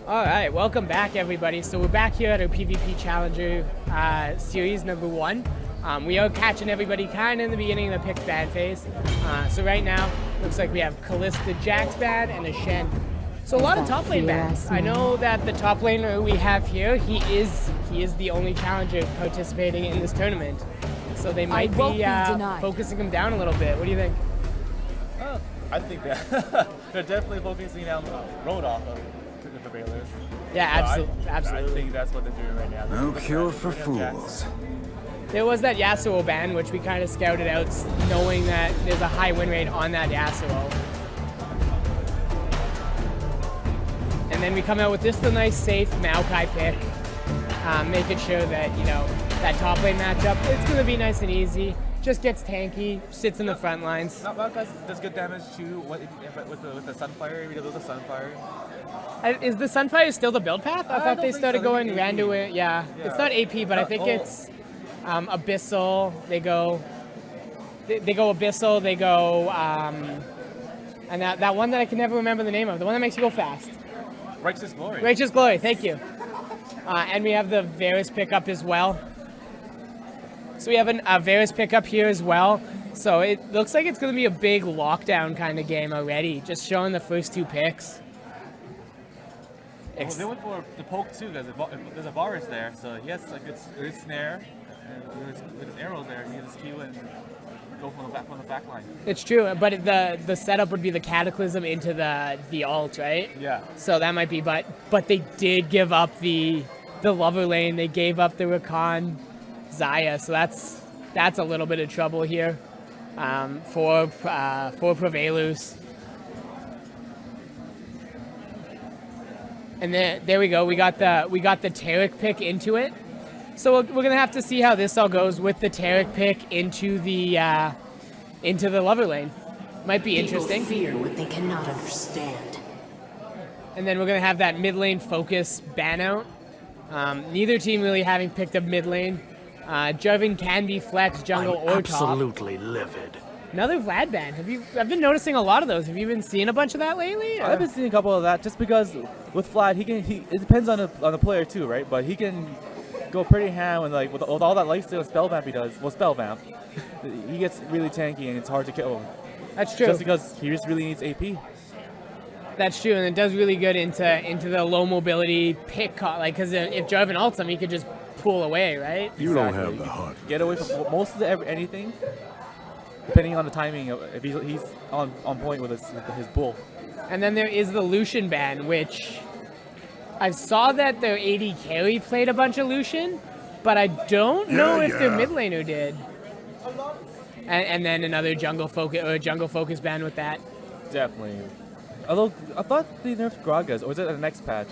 All right, welcome back, everybody. So we're back here at our PvP Challenger series number 1. We are catching everybody kind of in the beginning of the pick ban phase. So right now, looks like we have Callista Jax ban and a Shen. So a lot of top lane bans. I know that the top laner we have here, he is the only challenger participating in this tournament. So they might be focusing him down a little bit. What do you think? I think that they're definitely focusing down Road off of the Prevailers. Yeah, So absolutely. I think that's what they're doing right now. No cure for fools. There was that Yasuo ban, which we kind of scouted out, knowing that there's a high win rate on that Yasuo. And then we come out with just a nice, safe Maokai pick, making sure that, you know, that top lane matchup, it's going to be nice and easy. Just gets tanky, sits in the front lines. Maokai does good damage too. With the Sunfire, if he does a Sunfire. Is the Sunfire still the build path? I thought they started going random. Yeah, it's not AP, but I think it's Abyssal. They go Abyssal. They go and that one that I can never remember the name of. The one that makes you go fast. Righteous Glory. Righteous Glory. Thank you. And we have the Varus pickup as well. So we have a Varus pickup here as well. So it looks like it's going to be a big lockdown kind of game already. Just showing the first 2 picks. Well, they went for the poke too, because there's a Varus there, so he has a good snare, and with his arrows there, he can just Q and go from the back line. It's true, but the setup would be the Cataclysm into the ult, right? Yeah. So that might be, but they did give up the lover lane. They gave up the Rakan Xayah, so that's a little bit of trouble here for Prevailers. And there we go. We got the Taric pick into it. So we're gonna have to see how this all goes with the Taric pick into the lover lane. Might be interesting. People fear what they cannot understand. And then we're gonna have that mid lane focus ban out. Neither team really having picked up mid lane. Jarvan can be flex, jungle, or top. Absolutely livid. Another Vlad ban. I've been noticing a lot of those. Have you been seeing a bunch of that lately? I've been seeing a couple of that just because with Vlad, it depends on the player too, right? But he can go pretty ham and with all that lifesteal spell vamp he does. Well, spell vamp, he gets really tanky and it's hard to kill him. That's true. Just because he just really needs AP. That's true, and it does really good into the low mobility pick, because if Jarvan ults him, he could just pull away, right? You don't have the heart. Get away from most of anything, depending on the timing. If he's on point with his bull. And then there is the Lucian ban, which I saw that their AD carry played a bunch of Lucian, but I don't know if their mid laner did. And then another jungle focus ban with that. Definitely. Although I thought they nerfed Gragas, or was it the next patch?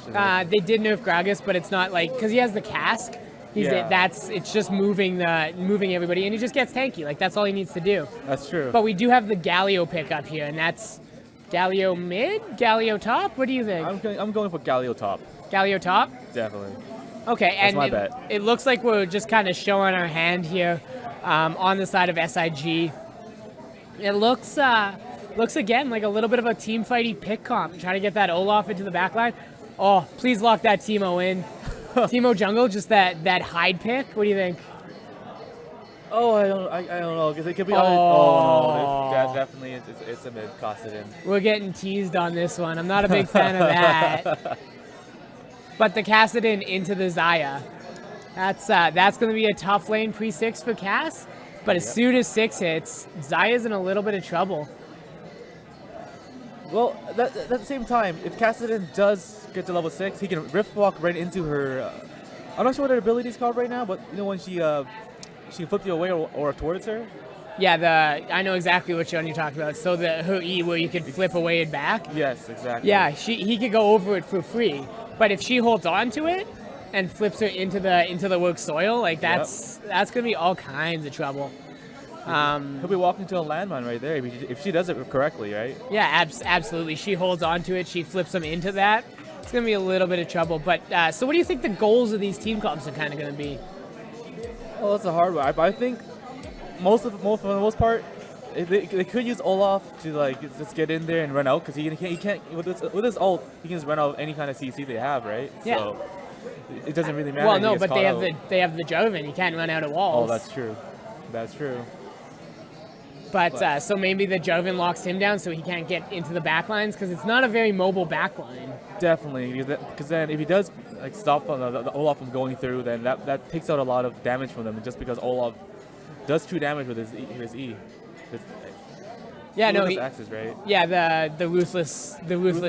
They did nerf Gragas, but it's not because he has the cask. It's just moving everybody, and he just gets tanky. That's all he needs to do. That's true. But we do have the Galio pickup here, and that's Galio mid, Galio top. What do you think? I'm going for Galio top. Galio top. Definitely. Okay, that's and my bet. It looks like we're just kind of showing our hand here on the side of SIG. It looks again like a little bit of a team fighty pick comp. Trying to get that Olaf into the backline. Oh, please lock that Teemo in. Teemo jungle, just that hide pick. What do you think? Oh, I don't know, because it could be. Oh no, definitely it's a mid. Cost it in. We're getting teased on this one. I'm not a big fan of that. But the Kassadin into the Xayah. That's going to be a tough lane pre-6 for Cass. But as soon as 6 hits, Xayah's in a little bit of trouble. Well, at the same time, if Kassadin does get to level 6, he can rift walk right into her. I'm not sure what her ability is called right now, but you know when she can flip you away or towards her. Yeah, I know exactly which one you're talking about. So her E where you can flip away and back. Yes, exactly. Yeah, he could go over it for free, but if she holds on to it and flips her into the work soil, that's gonna be all kinds of trouble. He'll be walking to a landmine right there if she does it correctly, right? Yeah, absolutely. She holds on to it. She flips him into that. It's gonna be a little bit of trouble. But so, what do you think the goals of these team comps are kind of gonna be? Well, that's a hard one. I think for the most part, They could use Olaf to like just get in there and run out because he can't with his ult he can just run out any kind of CC they have, right? Yeah. So it doesn't really matter. Well, if he no, gets but caught they have out. the Joven. He can't run out of Oh, walls. that's true. That's true. But so maybe the Joven locks him down so he can't get into the backlines because it's not a very mobile backline. Definitely, because then if he does like stop the Olaf from going through, then that takes out a lot of damage from them. Just because Olaf does true damage with his E. Yeah, no, axes, right? Yeah, the ruthless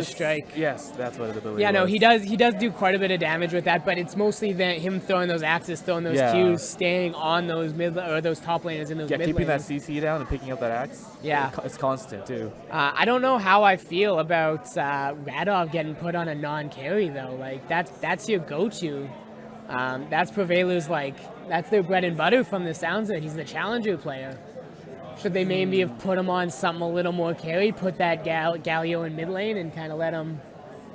strike. Yes, that's what the ability. Yeah, no, was. he does do quite a bit of damage with that, but it's mostly him throwing those axes, throwing those Qs, staying on those those top laners in those mid keeping that lanes. CC down and picking up that axe. Yeah, it's constant too. I don't know how I feel about Radov getting put on a non-carry though. Like that's your go-to. That's Prevailers, like that's their bread and butter from the sounds of it. He's the challenger player. Should they maybe have put him on something a little more carry, put that Galio in mid lane and kind of let him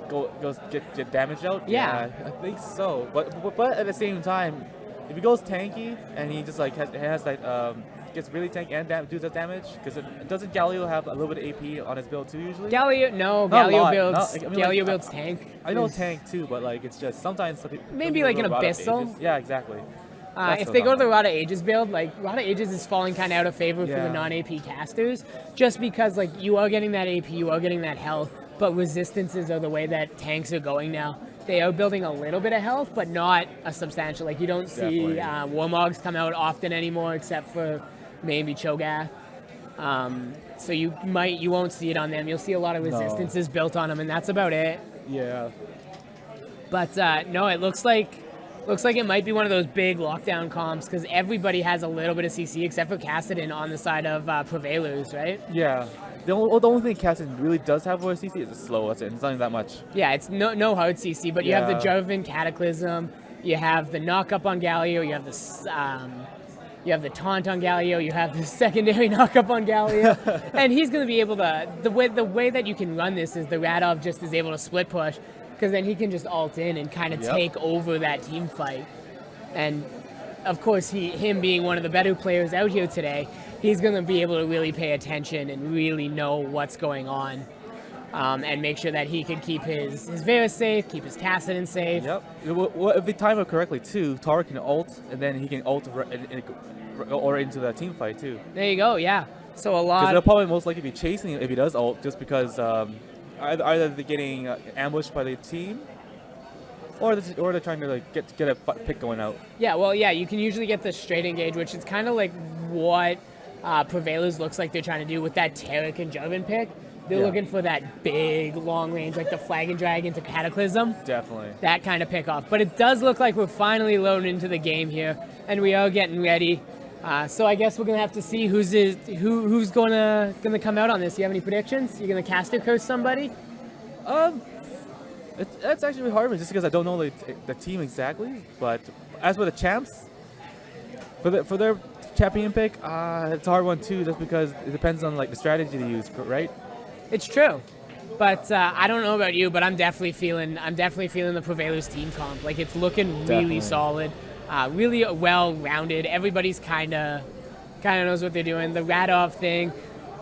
go get damaged out? Yeah, I think so. But at the same time, if he goes tanky and he just like has that gets really tanky and do the damage, because doesn't Galio have a little bit of AP on his build too usually? Galio builds tank. I know tank too, but like it's just sometimes maybe like an Abyssal. Yeah, exactly. If they go to the Rada Aegis build, like Rada Aegis is falling kind of out of favor for the non-AP casters, just because like you are getting that AP, you are getting that health, but resistances are the way that tanks are going now. They are building a little bit of health, but not a substantial. Like you don't see Warmogs come out often anymore, except for maybe Cho'Gath. So you won't see it on them. You'll see a lot of resistances built on them, and that's about it. Yeah. But no, it looks like it might be one of those big lockdown comps because everybody has a little bit of CC except for Kassadin on the side of Prevailers, right? Yeah. The only thing Kassadin really does have for CC is it's slow. That's it. It's not even that much. Yeah, it's no hard CC, but you have the Joven Cataclysm, you have the knock up on Galio, you have the taunt on Galio, you have the secondary knock up on Galio, and he's going to be able to. The way that you can run this is the Radov just is able to split push. Because then he can just ult in and kind of take over that team fight. And of course, him being one of the better players out here today, he's going to be able to really pay attention and really know what's going on. And make sure that he can keep his Varus safe, keep his Kassadin safe. Yep. Well, if they time it correctly too, Tara can ult, and then he can ult or into the team fight too. There you go, yeah. So because they'll probably most likely be chasing him if he does ult, just because either they're getting ambushed by the team, or they're trying to like get a pick going out. Yeah, well, yeah, you can usually get the straight engage, which is kind of like what Prevailers looks like they're trying to do with that Taric and Joven pick. They're looking for that big, long range, like the Flag and Drag into Cataclysm. Definitely. That kind of pick off. But it does look like we're finally loading into the game here, and we are getting ready. So I guess we're gonna have to see who's gonna come out on this. You have any predictions? You gonna caster curse somebody? It's actually hard just because I don't know the team exactly. But as for the champs, for their champion pick, it's a hard one too, just because it depends on like the strategy they use, right? It's true. But I don't know about you, but I'm definitely feeling the Prevailers team comp. Like it's looking really solid. Really well-rounded. Everybody's kind of knows what they're doing. The Radov thing,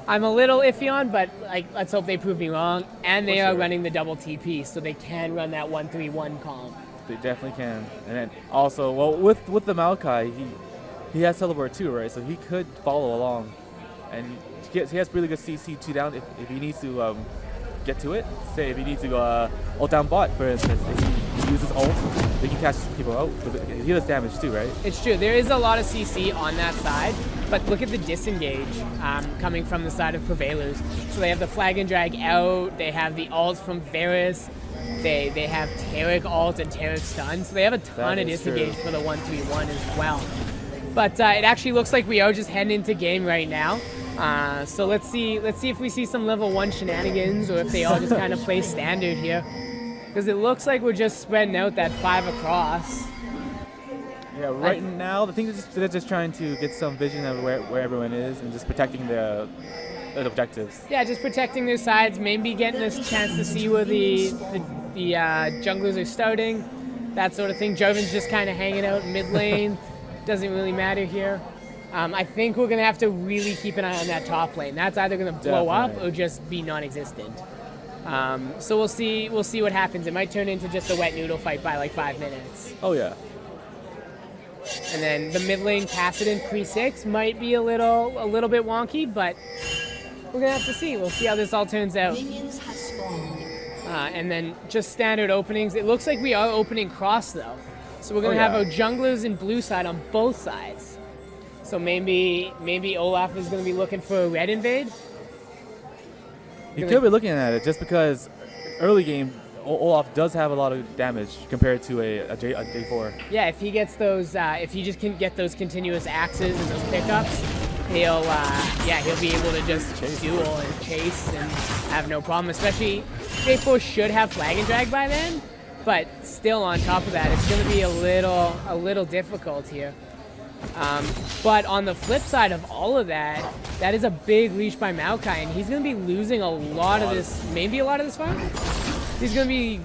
I'm a little iffy on, but like let's hope they prove me wrong. And they are running the double TP, so they can run that 1-3-1 comp. They definitely can. And then also, well, with the Maokai, he has teleport too, right? So he could follow along, and he has really good CC 2 down if he needs to get to it. Say if he needs to go ult down bot, for instance, if he uses ult, they can catch people out. He does damage too, right? It's true. There is a lot of CC on that side, but look at the disengage coming from the side of Prevailers. So they have the Flag and Drag out. They have the ult from Varus. They have Taric ult and Taric stun. So they have a ton of disengage for the 1-3-1 as well. But it actually looks like we are just heading into game right now. So let's see if we see some level 1 shenanigans or if they all just kind of play standard here. Because it looks like we're just spreading out that 5 across. Yeah, right now the thing is they're just trying to get some vision of where everyone is and just protecting their objectives. Yeah, just protecting their sides, maybe getting a chance to see where the junglers are starting, that sort of thing. Joven's just kind of hanging out mid lane. Doesn't really matter here. I think we're gonna have to really keep an eye on that top lane. That's either gonna blow up Definitely. or just be non-existent. So we'll see what happens. It might turn into just a wet noodle fight by like 5 minutes. Oh yeah. And then the mid lane Kassadin pre-6 might be a little bit wonky, but we're gonna have to see. We'll see how this all turns out. Minions have spawned. And then just standard openings. It looks like we are opening cross though. So we're gonna have our junglers and blue side on both sides. So maybe Olaf is gonna be looking for a red invade. You could be looking at it just because early game Olaf does have a lot of damage compared to a J4. Yeah, if he gets those, if he just can get those continuous axes and those pickups, he'll be able to just duel and chase and have no problem. Especially J4 should have flag and drag by then, but still on top of that, it's going to be a little difficult here. But on the flip side of all of that, that is a big leash by Maokai, and he's going to be losing a lot of this, maybe a lot of this farm. He's going to be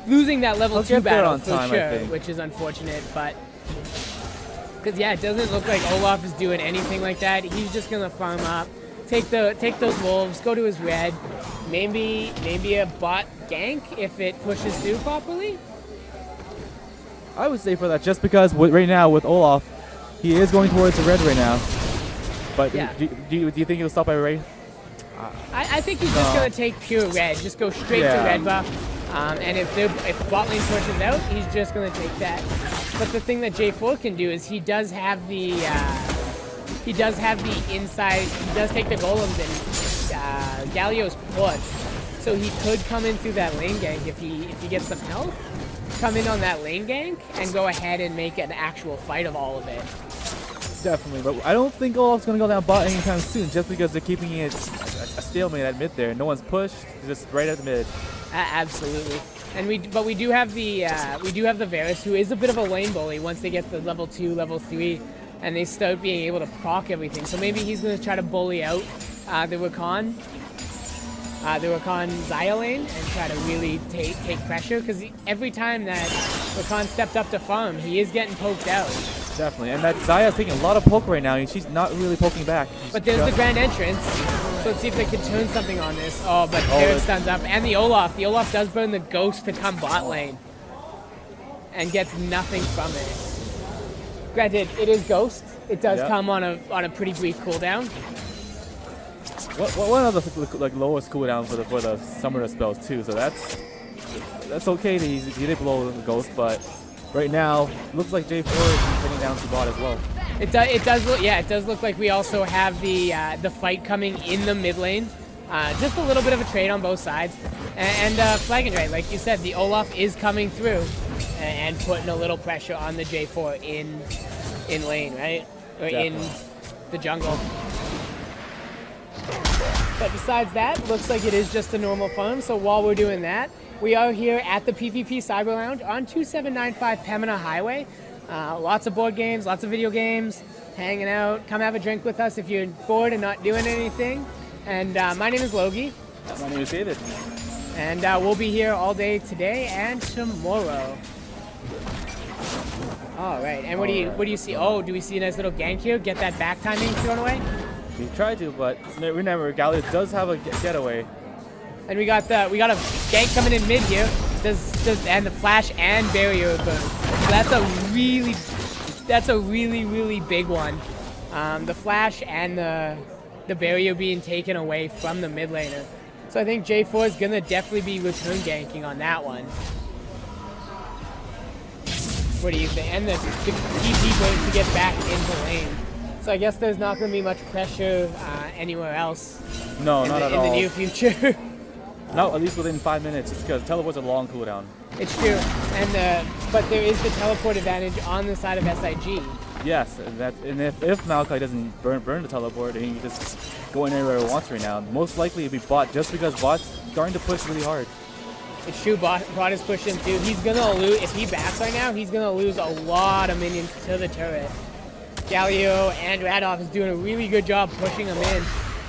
losing that level 2 battle for sure, which is unfortunate. But because yeah, it doesn't look like Olaf is doing anything like that. He's just going to farm up, take those wolves, go to his red, maybe a bot gank if it pushes through properly. I would say for that, just because right now with Olaf, he is going towards the red right now. But Yeah. do you think he'll stop by Wraith? I think he's just going to take pure red, just go straight to red buff. And if bot lane pushes out, he's just going to take that. But the thing that J4 can do is he does have the inside. He does take the golems and Galio's push, so he could come in through that lane gank if he gets some health. Come in on that lane gank and go ahead and make an actual fight of all of it. Definitely, but I don't think Olaf's going to go down bot anytime soon, just because they're keeping it a stalemate at mid there. No one's pushed, just right at the mid. Absolutely. And we do have the Varus, who is a bit of a lane bully once they get the level 2, level 3, and they start being able to proc everything. So maybe he's going to try to bully out the Rakan Xayah lane and try to really take pressure, because every time that Rakan stepped up to farm, he is getting poked out. Definitely, and that Xayah's taking a lot of poke right now, and she's not really poking back. But there's the grand entrance, so let's see if they can turn something on this. Oh, but Terror stuns up, and the Olaf does burn the ghost to come bot lane, and gets nothing from it. Granted, it is ghost. It does come on a pretty brief cooldown. One of the lowest cooldown for the summoner spells too, so that's okay. He did blow the ghost, but right now looks like J4 is heading down to bot as well. It does look like we also have the fight coming in the mid lane. Just a little bit of a trade on both sides, and flag and drag, like you said, the Olaf is coming through and putting a little pressure on the J4 in lane, right, or Definitely. in the jungle. But besides that, looks like it is just a normal farm. So while we're doing that, we are here at the PvP Cyber Lounge on 2795 Pemina Highway. Lots of board games, lots of video games, hanging out. Come have a drink with us if you're bored and not doing anything. And my name is Logie. My name is David. And we'll be here all day today and tomorrow. All right. And what do you see? Oh, do we see a nice little gank here? Get that back timing thrown away? We tried to, but remember, Galio does have a getaway. And we got a gank coming in mid here. And the flash and barrier burn. So that's a really big one. The flash and the barrier being taken away from the mid laner. So I think J4 is gonna definitely be return ganking on that one. What do you think? And the TP goes to get back into lane. So I guess there's not going to be much pressure anywhere else. No, not at all. In the near future. No, at least within 5 minutes, just because teleport's a long cooldown. It's true, and but there is the teleport advantage on the side of SIG. Yes, and if Maokai doesn't burn the teleport, then he can just go in anywhere he wants right now. Most likely it'll be bot, just because bot's starting to push really hard. It's true, bot is pushing too. He's gonna lose if he backs right now. He's gonna lose a lot of minions to the turret. Galio and Radolf is doing a really good job pushing him in,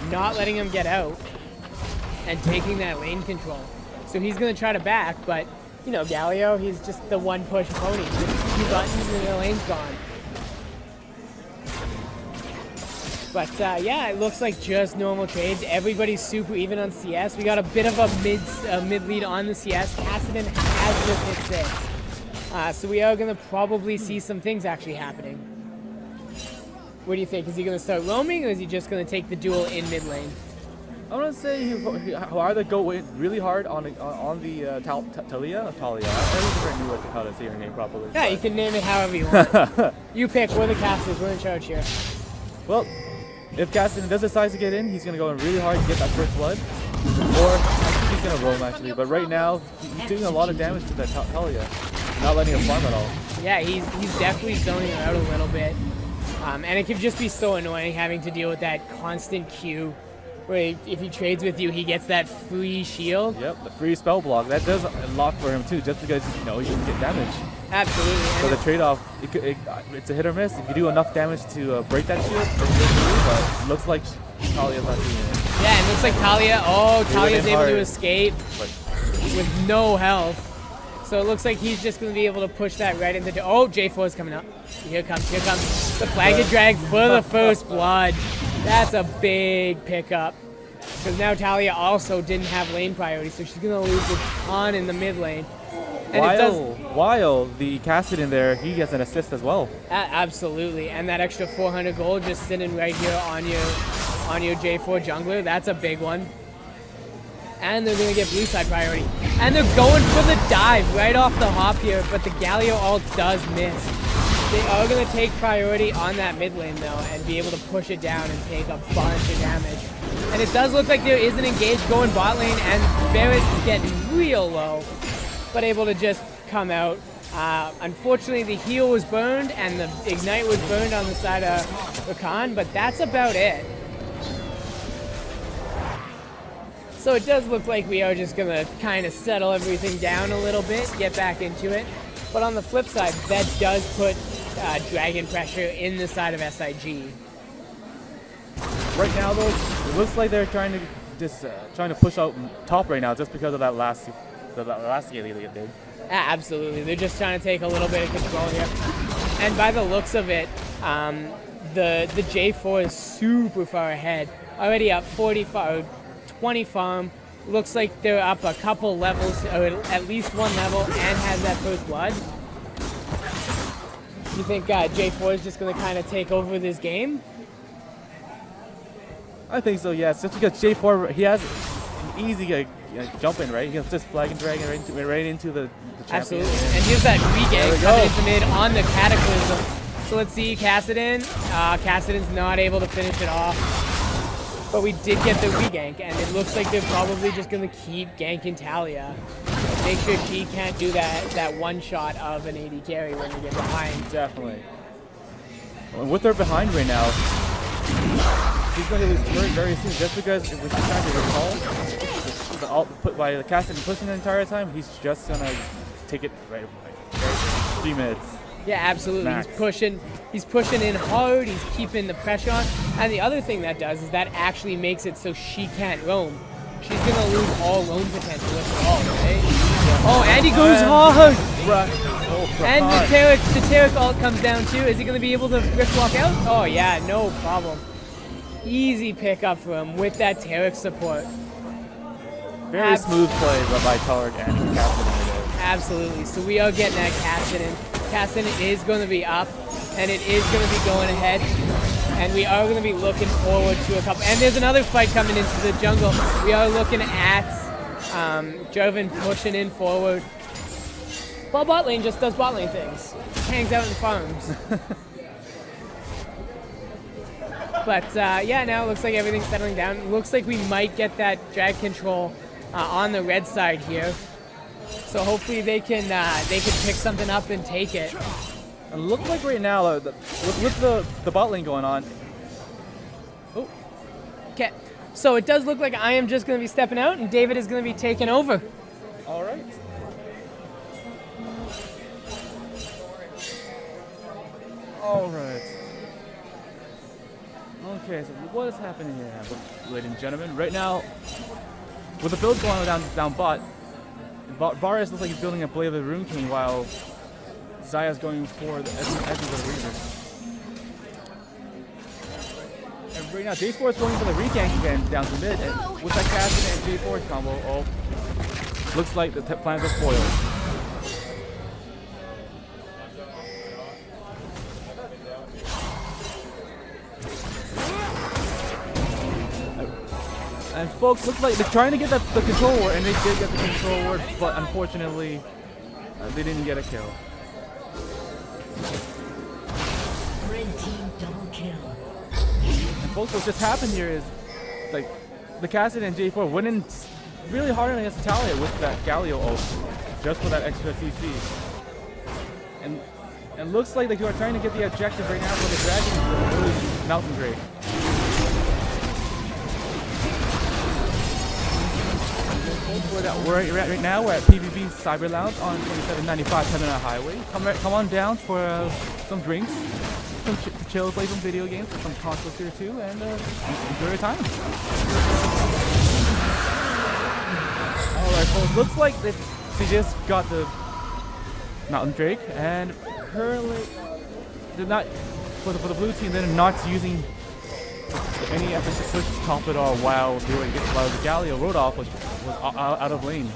not letting him get out, and taking that lane control. So he's going to try to back, but, you know, Galio, he's just the one push pony. Just 2 buttons and the lane's gone. But yeah, it looks like just normal trades. Everybody's super even on CS. We got a bit of a mid lead on the CS. Cassidy has just hit 6. So we are going to probably see some things actually happening. What do you think? Is he going to start roaming, or is he just going to take the duel in mid lane? I'm gonna say he'll either go really hard on the Talia. I don't even know how to say her name properly. Yeah, you can name it however you want. You pick. We're the casters. We're in charge here. Well, if Cassidy does decide to get in, he's gonna go in really hard to get that first blood, or I think he's gonna roam actually. But right now, he's doing a lot of damage to that Talia, not letting him farm at all. Yeah, he's definitely zoning her out a little bit, and it can just be so annoying having to deal with that constant Q. Where if he trades with you, he gets that free shield. Yep, the free spell block. That does a lot for him too, just because he can get damage. Absolutely. So the trade-off, it's a hit or miss. If you do enough damage to break that shield, but it looks like Talia's not doing it. Yeah, it looks like Talia's able to escape with no health. So it looks like he's just going to be able to push that right into... J4 is coming up. Here comes the flag drag for the first blood. That's a big pickup. Because now Talia also didn't have lane priority, so she's going to lose a ton in the mid lane. And while the Cassidy in there, he gets an assist as well. Absolutely. And that extra 400 gold just sitting right here on your J4 jungler. That's a big one. And they're going to get blue side priority. And they're going for the dive right off the hop here, but the Galio ult does miss. They are going to take priority on that mid lane, though, and be able to push it down and take a bunch of damage. And it does look like there is an engage going bot lane, and Varus is getting real low, but able to just come out. Unfortunately, the heal was burned, and the ignite was burned on the side of Rakan, but that's about it. So it does look like we are just going to kind of settle everything down a little bit, get back into it. But on the flip side, that does put dragon pressure in the side of SIG. Right now, though, it looks like they're trying to push out top right now, just because of that last game they did. Absolutely, they're just trying to take a little bit of control here. And by the looks of it, the J4 is super far ahead, already up 20 farm. Looks like they're up a couple levels, or at least one level, and has that first blood. You think J4 is just going to kind of take over this game? I think so, yes. Just because J4, he has an easy jump in, right? He can just flag and drag right into the champion. Absolutely. And here's that regank coming into mid on the Cataclysm. So let's see, Kassadin. Kassadin's not able to finish it off. But we did get the regank, and it looks like they're probably just going to keep ganking Talia. Make sure she can't do that one shot of an AD carry when they get behind. Definitely. With her behind right now, she's going to lose very soon, just because if we're trying to recall, by the Cassidy pushing the entire time, he's just going to take it right 3 minutes. Yeah, absolutely. Max. He's pushing in hard, he's keeping the pressure on. And the other thing that does is that actually makes it so she can't roam. She's gonna lose all roam potential with all, right? Oh, and he goes hard! And the Taric ult comes down too. Is he gonna be able to rift walk out? Oh yeah, no problem. Easy pickup for him with that Taric support. Very smooth play by Taric and Cassidy. Absolutely. So we are getting that Cassidy. Cassidy is going to be up, and it is going to be going ahead, and we are going to be looking forward to a couple. And there's another fight coming into the jungle. We are looking at Joven pushing in forward. Well, bot lane just does bot lane things. Hangs out in farms. But yeah, now it looks like everything's settling down. It looks like we might get that drag control on the red side here. So hopefully they can pick something up and take it. It looks like right now, with the bot lane going on. Oh, okay. So it does look like I am just going to be stepping out, and David is going to be taking over. All right. All right. Okay, so what is happening here, ladies and gentlemen? Right now, with the build going down bot, Varus looks like he's building a Blade of the Rune King, while Zaya's going for the edges of the Reaver. Right now, J4 is going for the regank again down to mid, and with that Cassidy and J4 combo, looks like the plans are spoiled. And folks, looks like they're trying to get the control ward, and they did get the control ward, but unfortunately, they didn't get a kill. Red team double kill. And folks, what just happened here is, like, the Cassidy and J4 went in really hard against Talia with that Galio ult, just for that extra CC. And looks like they are trying to get the objective right now for the Dragon Mountain Drake. Right now we're at PvP Cyber Lounge on 2795 Terminal Highway. Come on down for some drinks, some chill, play some video games, some consoles here too, and enjoy your time. Alright, folks, looks like they just got the Mountain Drake, and currently they're not, for the blue team, they're not using any effort to switch top at all while the Galio Rodolph was out of lane.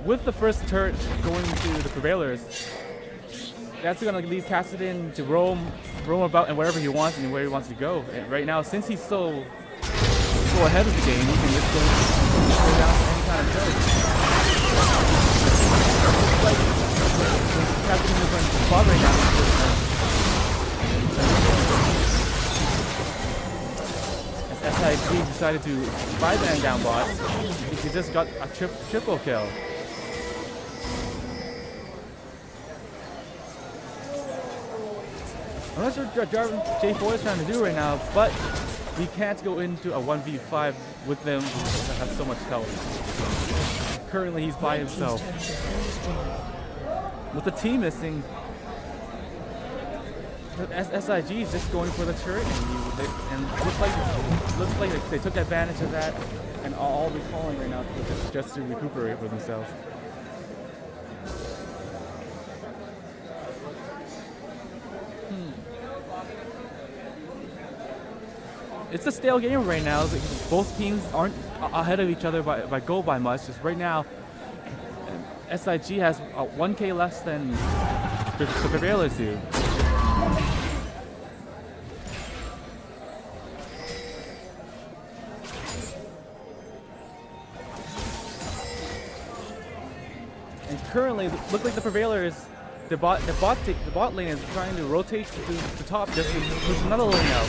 With the first turret going to the Prevailers, that's going to leave Cassidy to roam about and wherever he wants and where he wants to go. And right now, since he's so ahead of the game, he can just go down to any kind of turret. Like, Cassidy is running the spot right now. As SIG decided to 5-man down bot, he just got a triple kill. I'm not sure what J4 is trying to do right now, but we can't go into a 1v5 with them that have so much health. Currently, he's by himself. With the team missing, SIG is just going for the turret, and looks like they took advantage of that, and all recalling right now just to recuperate for themselves. It's a stale game right now. Both teams aren't ahead of each other by much. Just right now, SIG has 1k less than the Prevailers do. And currently, look like the Prevailers, the bot lane is trying to rotate to the top just to push another lane out.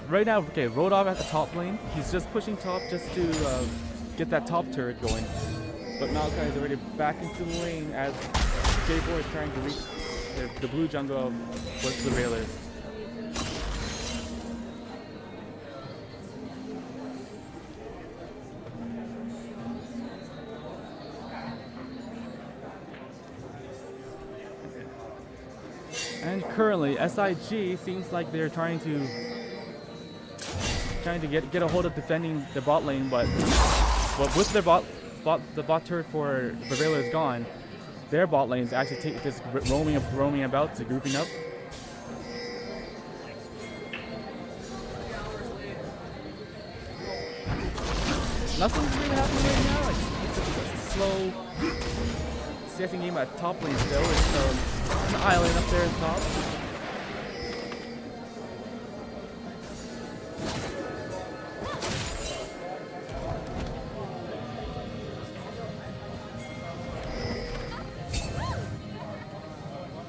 Right now, okay, Rodolph at the top lane. He's just pushing top just to get that top turret going. But Malachi is already back into the lane as J4 is trying to reach the blue jungle of the Prevailers. And currently, SIG seems like they're trying to get a hold of defending the bot lane, but with their the bot turret for the Prevailers gone, their bot lane is actually just roaming about, to grouping up. Nothing's really happening right now. It's a slow CSing game at top lane still. It's an island up there at top.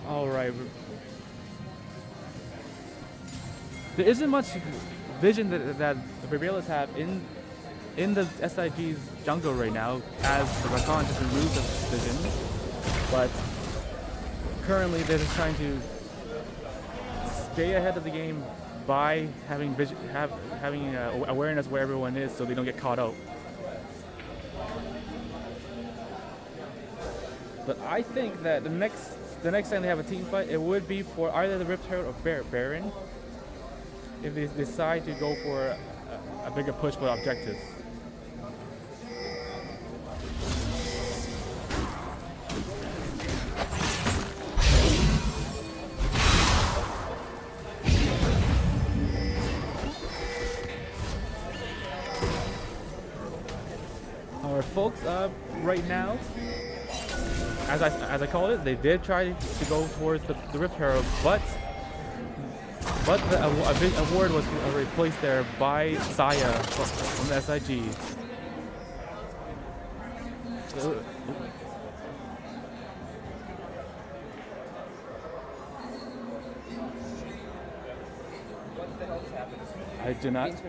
Alright. There isn't much vision that the Prevailers have in the SIG's jungle right now, as the Rakan just removed the vision. But currently they're just trying to stay ahead of the game by having awareness where everyone is, so they don't get caught out. But I think that the next time they have a team fight, it would be for either the Rift Herald or Baron, if they decide to go for a bigger push for objectives. Alright, folks, right now, as I called it, they did try to go towards the Rift Herald, but a big award was replaced there by Saya from the SIG. I do not. Is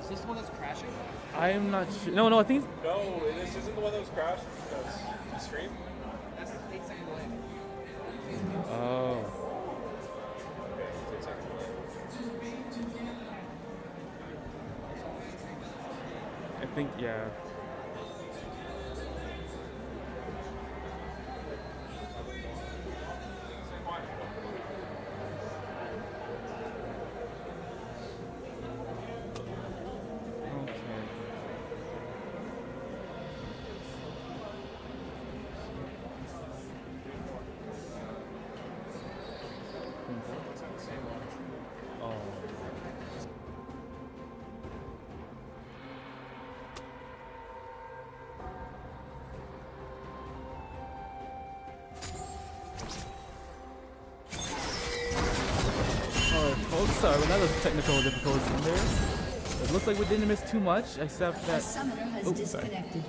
this the one that's crashing? I'm not sure. No, I think. No, this isn't the one that was crashed. That's the stream. That's 8 seconds away. Oh. I think, yeah. Folks, another technical difficulty in there. It looks like we didn't miss too much, except A that. summoner has Oops, sorry. disconnected.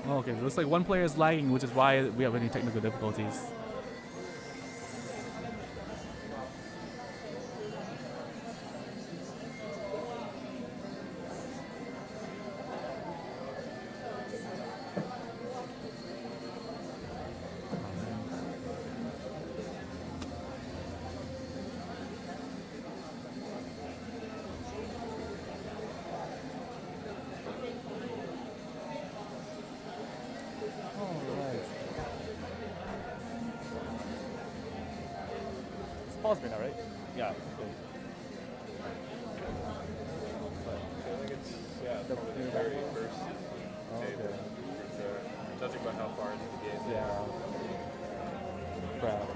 Oh, okay, it looks like one player is lagging, which is why we have any technical difficulties. Pause me now, right? Yeah. I think it's, probably the very first table. Judging by how far into the game. Yeah. Crap.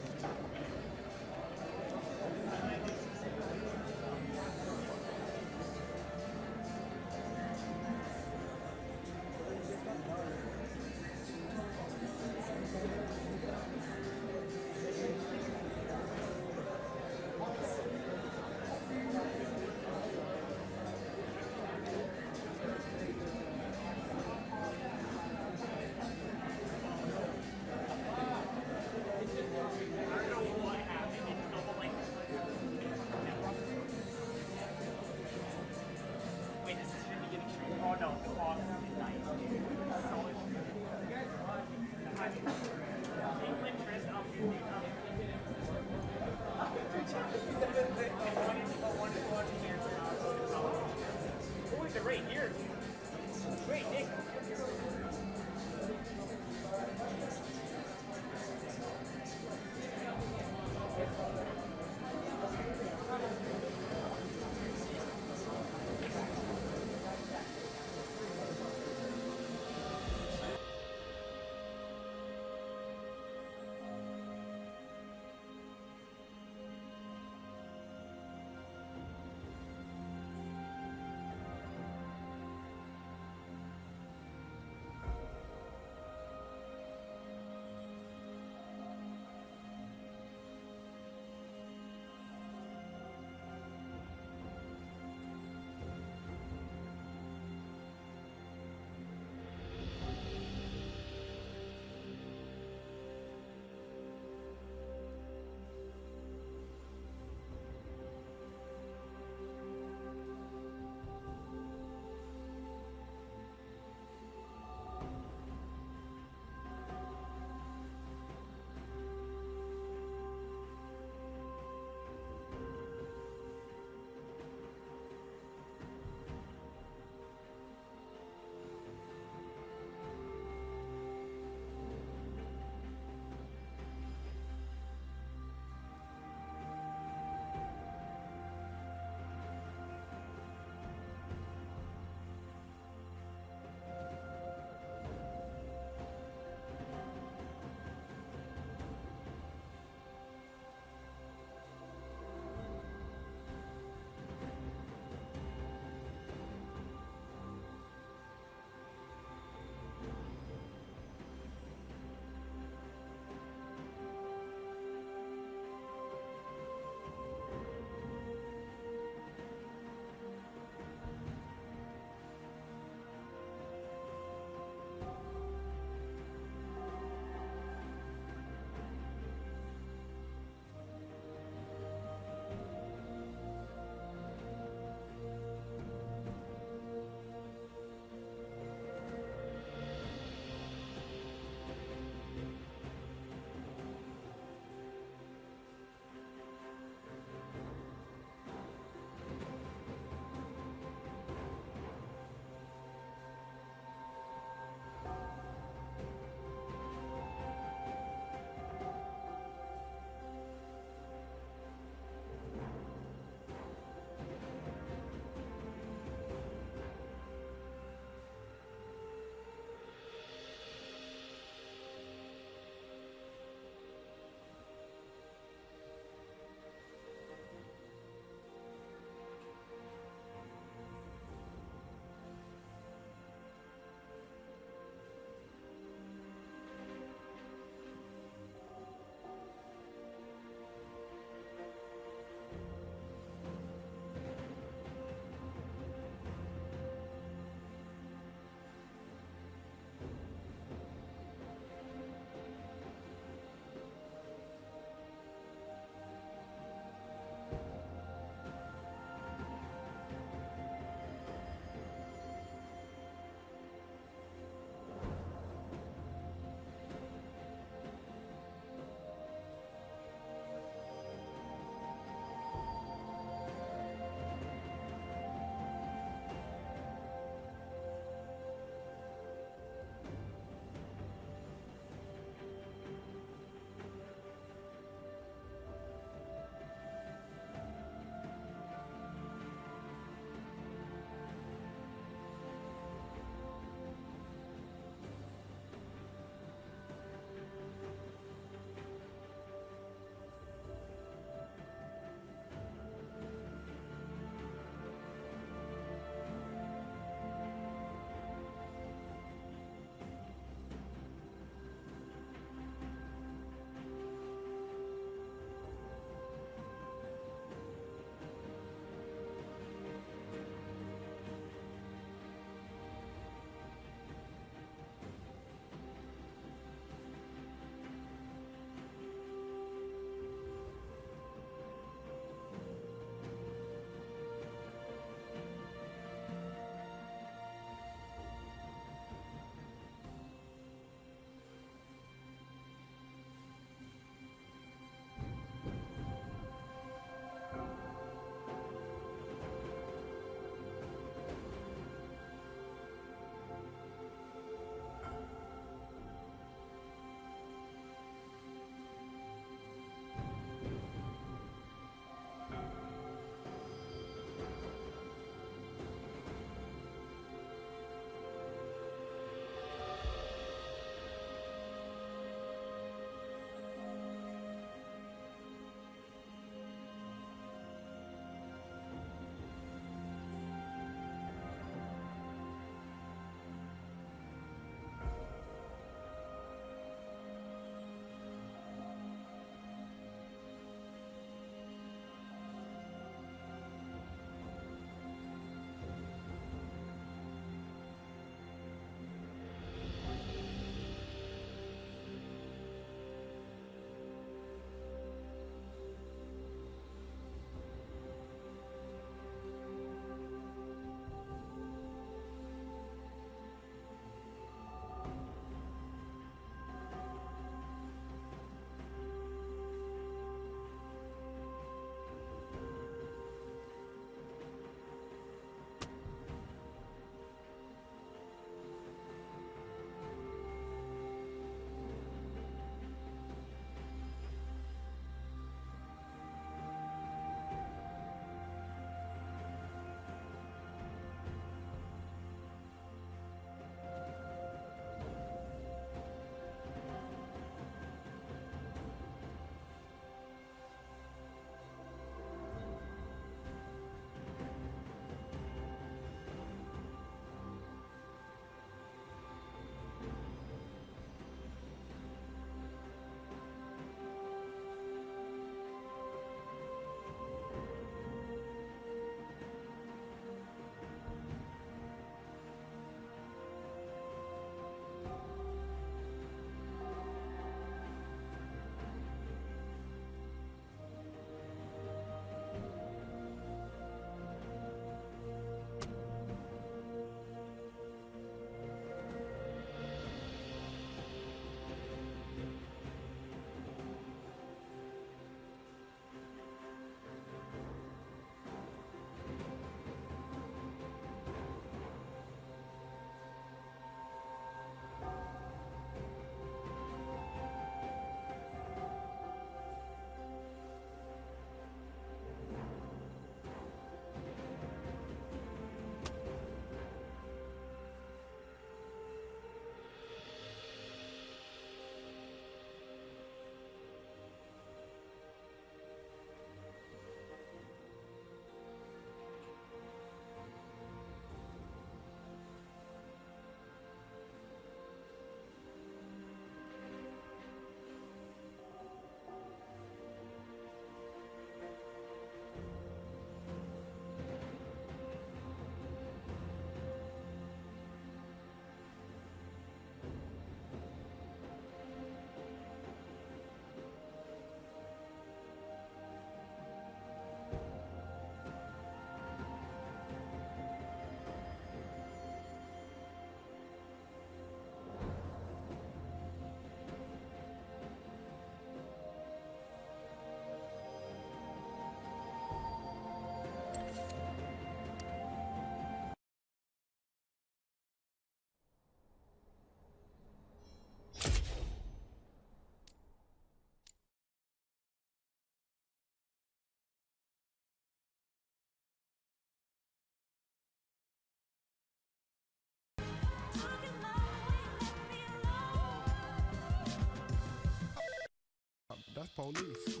That's police.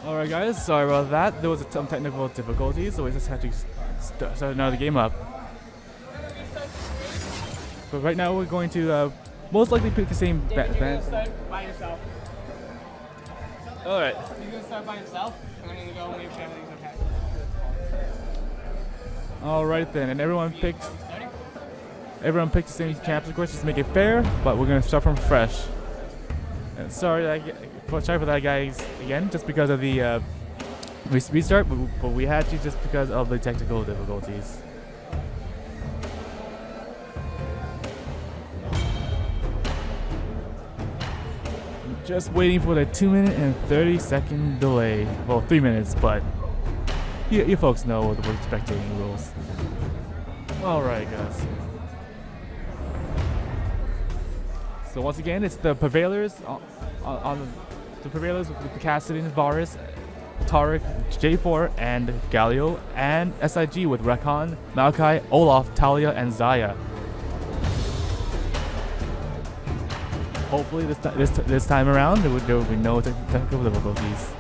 Alright guys, sorry about that. There was some technical difficulties, so we just had to start another game up. But right now we're going to most likely pick the same band. Start by yourself. Alright. He's gonna start by himself, and I'm gonna go and make sure everything's okay. Alright then, and everyone picked the same champs, of course, just to make it fair, but we're gonna start from fresh. And sorry for that guys again, just because of the restart, but we had to just because of the technical difficulties. Just waiting for the 2-minute and 30-second delay. Well, 3 minutes, but you folks know the spectating rules. Alright guys. So once again, it's the Prevailers on the Prevailers with Cassidy, Varus, Tariq, J4, and Galio, and SIG with Rekon, Maokai, Olaf, Talia, and Zaya. Hopefully this time around there will be no technical difficulties.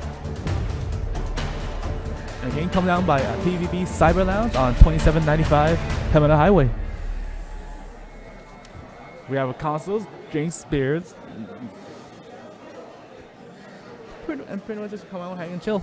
And again, come down by PvP Cyber Lounge on 2795 Pemina Highway. We have consoles, drinks, spears, and pretty much just come out, hang and chill.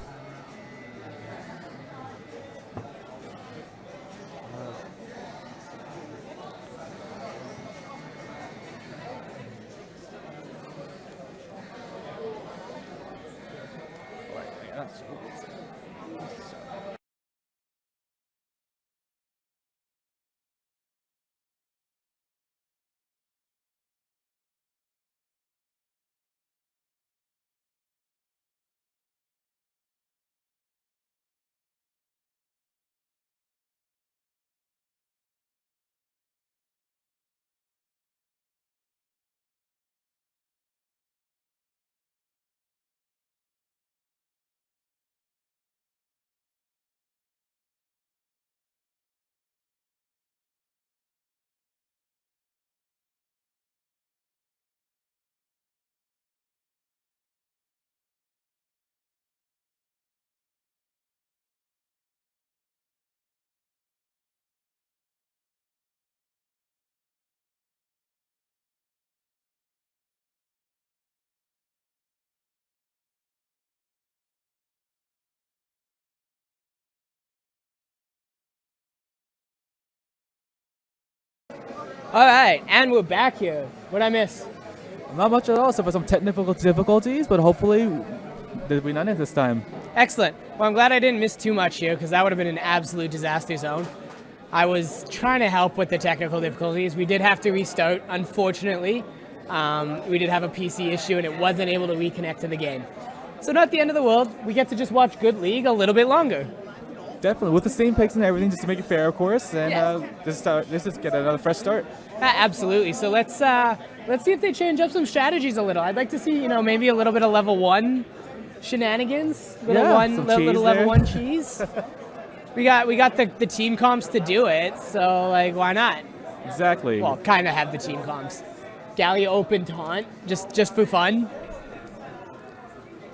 All right, and we're back here. What'd I miss? Not much at all, except for some technical difficulties, but hopefully there'll be none at this time. Excellent. Well, I'm glad I didn't miss too much here, because that would have been an absolute disaster zone. I was trying to help with the technical difficulties. We did have to restart, unfortunately. We did have a PC issue and it wasn't able to reconnect to the game. So not the end of the world. We get to just watch good League a little bit longer. Definitely, with the same picks and everything, just to make it fair, of course. And Yeah. this is get another fresh start. Absolutely. So let's see if they change up some strategies a little. I'd like to see, maybe a little bit of level 1 shenanigans. Some Little cheese level there. 1 cheese. we got the team comps to do it, so like why not? Exactly. Well, kind of have the team comps. Gallia open taunt just for fun.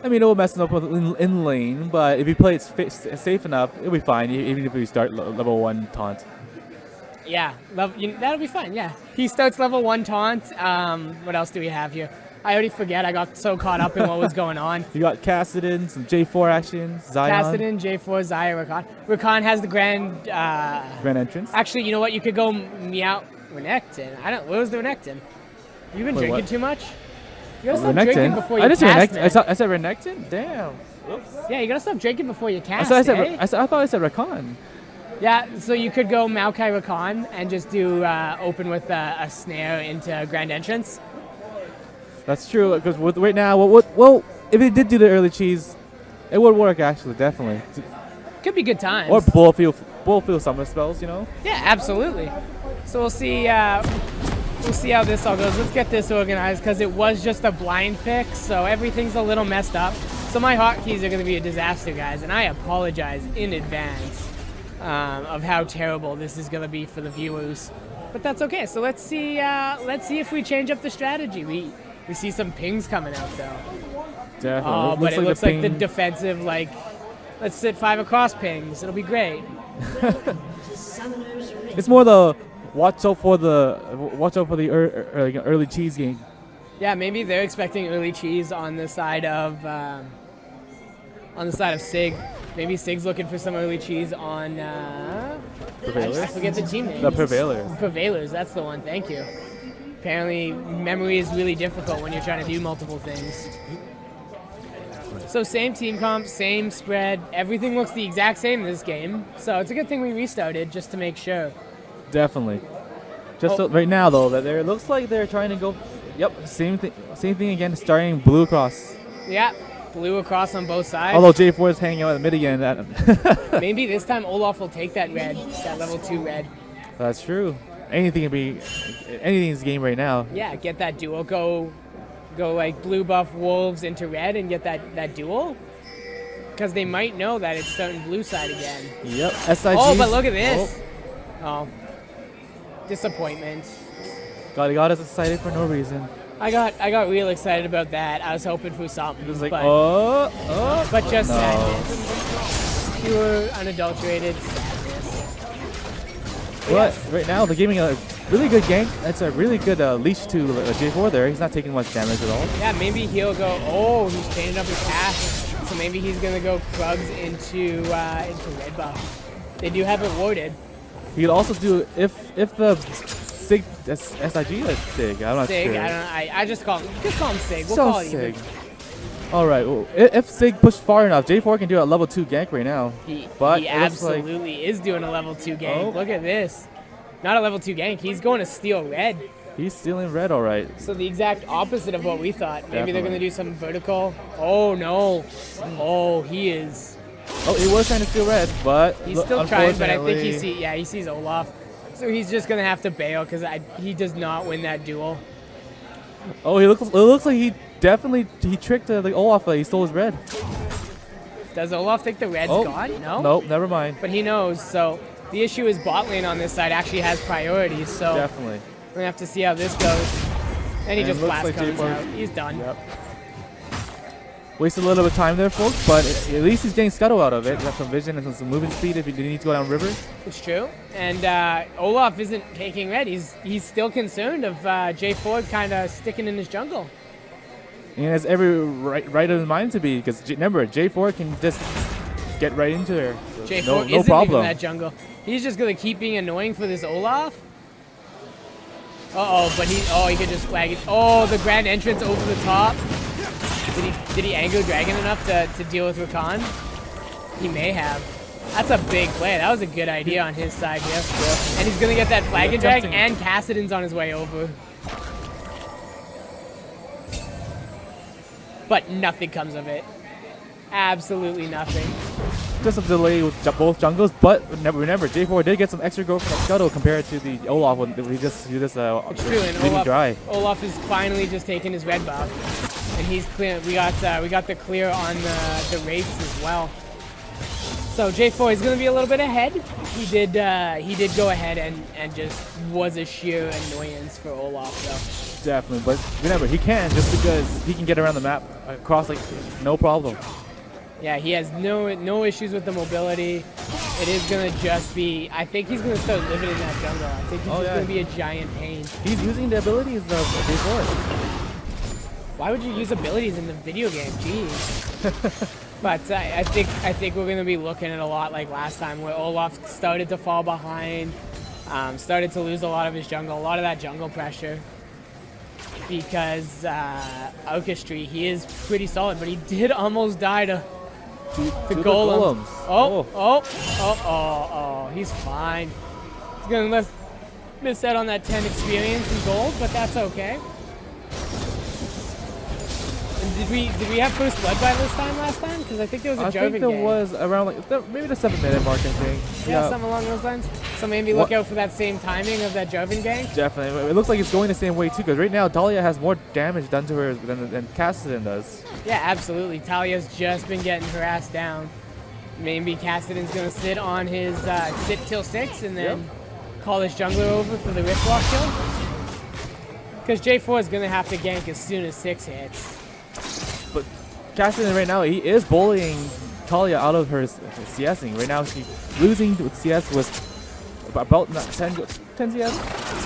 I mean, it will mess up in lane, but if you play it safe enough, it'll be fine, even if we start level 1 taunt. Yeah, that'll be fine. Yeah, he starts level 1 taunt. What else do we have here? I already forget. I got so caught up in what was going on. You got Kassadin, some J4 action, Zion. Kassadin, J4, Zaya, Rakan. Rakan has the grand. Grand entrance. Actually, you know what? You could go meow Renekton. What was the Renekton? You've been Wait, drinking what? too much. You gotta stop drinking Renekton? before you I didn't say cast, Renekton. man. I said Renekton? Damn. Oops. Yeah, you gotta stop drinking before you I cast. thought I said Rakan. Yeah, so you could go Maokai Rakan and just do open with a snare into grand entrance. That's true, because right now, well, if it did do the early cheese, it would work actually, definitely. Could be good times. Or bullfield summer spells, Yeah, absolutely. So we'll see how this all goes. Let's get this organized because it was just a blind pick, so everything's a little messed up. So my hotkeys are going to be a disaster, guys, and I apologize in advance of how terrible this is going to be for the viewers. But that's okay. So let's see if we change up the strategy. We see some pings coming out though. Definitely. Oh, but it looks like the ping- defensive, let's sit 5 across pings. It'll be great. Summoner's Rift. It's more the watch out for the early cheese game. Yeah, maybe they're expecting early cheese on the side of Sig. Maybe Sig's looking for some early cheese on. I Prevailers? forget the team name. The Prevailers. Prevailers. That's the one. Thank you. Apparently, memory is really difficult when you're trying to do multiple things. So same team comp, same spread. Everything looks the exact same in this game. So it's a good thing we restarted just to make sure. Definitely. Just right now though, that it looks like they're trying to go. Yep, same thing again. Starting blue across. Yeah, blue across on both sides. Although J4 is hanging out in the mid again. Maybe this time Olaf will take that red, that level 2 red. That's true. Anything's game right now. Yeah, get that duel. Go like blue buff wolves into red and get that duel. Because they might know that it's starting blue side again. Yep. SIG. Oh, but look at this. Oh. Disappointment. Got us excited for no reason. I got real excited about that. I was hoping for something. It was like, but just no. sadness. Pure, unadulterated sadness. But right now they're giving a really good gank. That's a really good leash to J4 there. He's not taking much damage at all. Yeah, maybe he'll go. Oh, he's changing up his path. So maybe he's gonna go Krugs into red buff. They do have it warded. He could also do if the Sig SIG is Sig. I'm not Sig, sure. I don't know. I just call him Sig. We'll So call it even. Sig. All right. Well, if Sig pushed far enough, J4 can do a level 2 gank right now. But He it looks like- absolutely is doing a level 2 gank. Oh. Look at this. Not a level 2 gank. He's going to steal red. He's stealing red, all right. So the exact opposite of what we thought. Maybe they're going to Definitely. do some vertical. Oh, no. Oh, he is. Oh, he was trying to steal red, but He's still trying, but I think unfortunately- he sees Olaf. So he's just going to have to bail because he does not win that duel. Oh, it looks like he tricked the Olaf. He stole his red. Does Olaf think the red's Oh, gone? No? Nope, never mind. But he knows. So the issue is bot lane on this side actually has priorities. So Definitely. we're going to have to see how this goes. And he And just looks blast like comes J4 out. He's done. Yep. Wasted a little bit of time there, folks, but at least he's getting scuttle out of it. Got some vision and some movement speed if he didn't need to go down river. It's true. And Olaf isn't taking red. He's still concerned of J4 kind of sticking in his jungle. And he has every right of his mind to be, because remember, J4 can just get right into there. J4 no isn't problem. even that jungle. He's just going to keep being annoying for this Olaf. Uh-oh, but he could just flag it. Oh, the grand entrance over the top. Did he anger Dragon enough to deal with Rakan? He may have. That's a big play. That was a good idea on his side here. And he's going to get that flag and drag, tempting. and Kassadin's on his way over. but nothing comes of it. Absolutely nothing. Just a delay with both jungles, but remember, J4 did get some extra growth from that scuttle compared to the Olaf when he just It's true, and leaving dry. Olaf is finally just taking his red buff, and he's clear. We got the clear on the wraiths as well. So J4 is going to be a little bit ahead. He did go ahead and just was a sheer annoyance for Olaf though. Definitely, but remember, he can just because he can get around the map across like no problem. Yeah, he has no issues with the mobility. It is gonna just be. I think he's gonna start living in that jungle. I think he's just gonna be a giant pain. He's using the abilities of J4. Why would you use abilities in the video game? Jeez. But I think we're gonna be looking at a lot like last time, where Olaf started to fall behind, started to lose a lot of his jungle, a lot of that jungle pressure. Because Orchestry, he is pretty solid, but he did almost die to golems. Oh, he's fine. He's gonna miss out on that 10 experience and gold, but that's okay. And did we have first blood by this time last time? Because I think there was a Joven I think there game. was around like maybe the 7-minute mark, I think. Yeah, something along those lines. So maybe look out for that same timing of that Joven gang. Definitely. It looks like it's going the same way too, because right now Talia has more damage done to her than Cassidy does. Yeah, absolutely. Talia's just been getting harassed down. Maybe Cassidy's gonna sit on his sit till 6 and then call his jungler over for the Rift Walk kill. Because J4 is gonna have to gank as soon as 6 hits. But Cassidy right now, he is bullying Talia out of her CSing. Right now she's losing with CS with about 10 CS.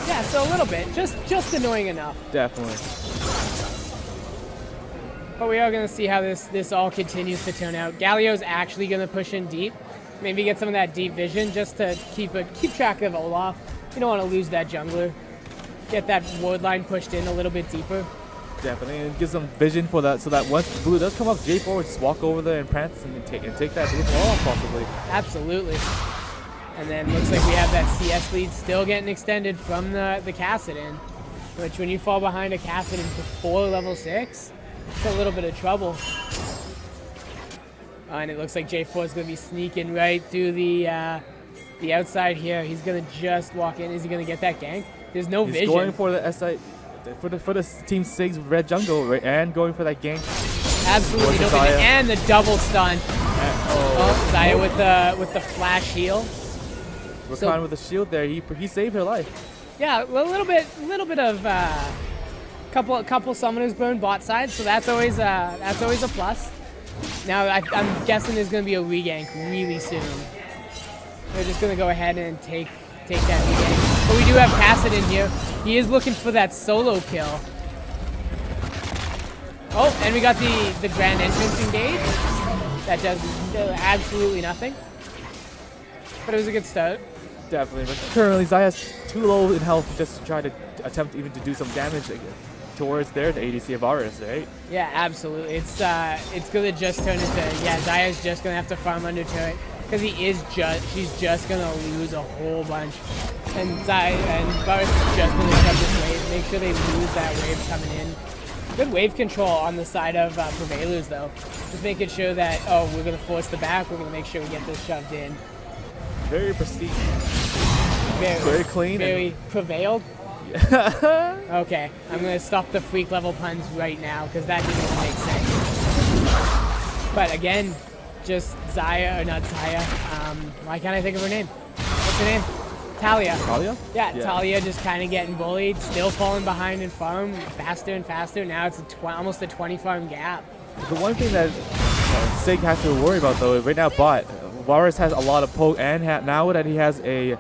Yeah, so a little bit. Just annoying enough. Definitely. But we are going to see how this all continues to turn out. Galio's actually going to push in deep. Maybe get some of that deep vision just to keep track of Olaf. You don't want to lose that jungler. Get that ward line pushed in a little bit deeper. Definitely, and it gives them vision for that, so that once blue does come up, J4 will just walk over there and prance and take that blue off possibly. Absolutely. And then looks like we have that CS lead still getting extended from the Kassadin, which when you fall behind a Kassadin before level 6, it's a little bit of trouble. And it looks like J4 is going to be sneaking right through the outside here. He's going to just walk in. Is he going to get that gank? There's no vision. He's going for the SI. For the Team Sig's red jungle, right, and going for that gank. Absolutely no vision, and the double stun. Xayah with the flash heal. Rakan with the shield there, he saved her life. Yeah, a little bit of couple summoners burned bot side, so that's always a plus. Now I'm guessing there's going to be a regank really soon. They're just going to go ahead and take that regank. But we do have Kassadin here. He is looking for that solo kill. Oh, and we got the grand entrance engage. That does absolutely nothing. But it was a good start. Definitely, but currently Xayah's too low in health just to try to attempt even to do some damage towards the ADC of Varus, right? Yeah, absolutely. It's gonna just turn into Xayah's just gonna have to farm under turret because she's just gonna lose a whole bunch. And Varus is just gonna pick up this wave, make sure they lose that wave coming in. Good wave control on the side of Prevailers though. Just making sure that, we're gonna force the back, we're gonna make sure we get this shoved in. Very prestige. Very clean. Very prevailed. Okay, I'm gonna stop the freak level puns right now because that didn't make sense. But again, just Xayah, or not Xayah, why can't I think of her name? What's her name? Talia. Talia? Yeah, Talia just kind of getting bullied, still falling behind in farm, faster and faster. Now it's almost a 20 farm gap. The one thing that Sig has to worry about though, right now bot, Varus has a lot of poke, and now that he has a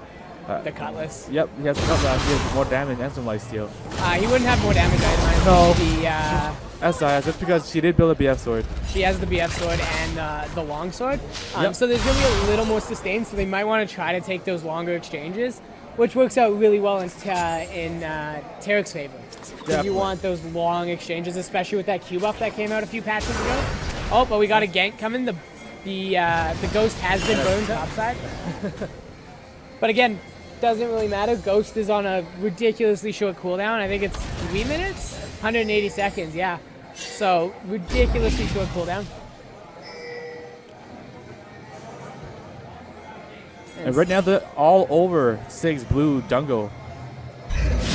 the Cutlass. Yep, he has a Cutlass. He has more damage and some lifesteal. He wouldn't have more damage itemized. No. SI, just because she did build a BF sword. She has the BF sword and the long sword. So there's going to be a little more sustain, so they might want to try to take those longer exchanges, which works out really well in Tarek's favor. Because you want those long exchanges, especially with that Q buff that came out a few patches ago. Oh, but we got a gank coming. The Ghost has been burned topside. But again, doesn't really matter. Ghost is on a ridiculously short cooldown. I think it's 3 minutes? 180 seconds, yeah. So ridiculously short cooldown. And right now they're all over Sig's blue jungle,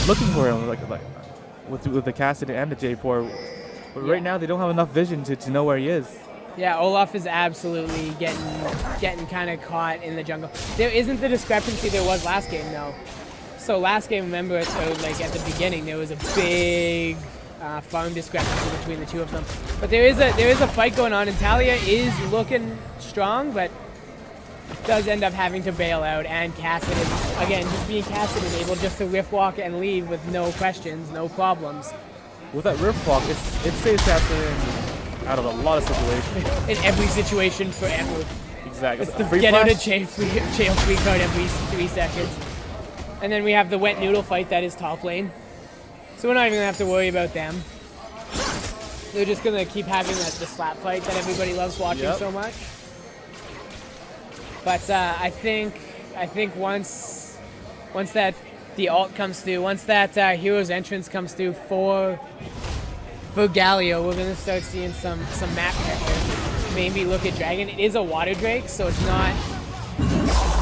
looking for him like with the Cassidy and the J4. But right now they don't have enough vision to know where he is. Yeah, Olaf is absolutely getting kind of caught in the jungle. There isn't the discrepancy there was last game though. So last game, remember, so like at the beginning there was a big farm discrepancy between the two of them. But there is a fight going on, and Talia is looking strong, but does end up having to bail out. And Cassidy, again, just being Cassidy, able just to rift walk and leave with no questions, no problems. With that rift walk, it saves Cassidy out of a lot of situations. In every situation, forever. Exactly. It's the Free get flash. out of jail free card every 3 seconds. And then we have the wet noodle fight that is top lane. So we're not even gonna have to worry about them. They're just gonna keep having the slap fight that everybody loves watching so much. But I think once that the ult comes through, once that hero's entrance comes through for Galio, we're gonna start seeing some map pressure. Maybe look at Dragon. It is a water drake, so it's not.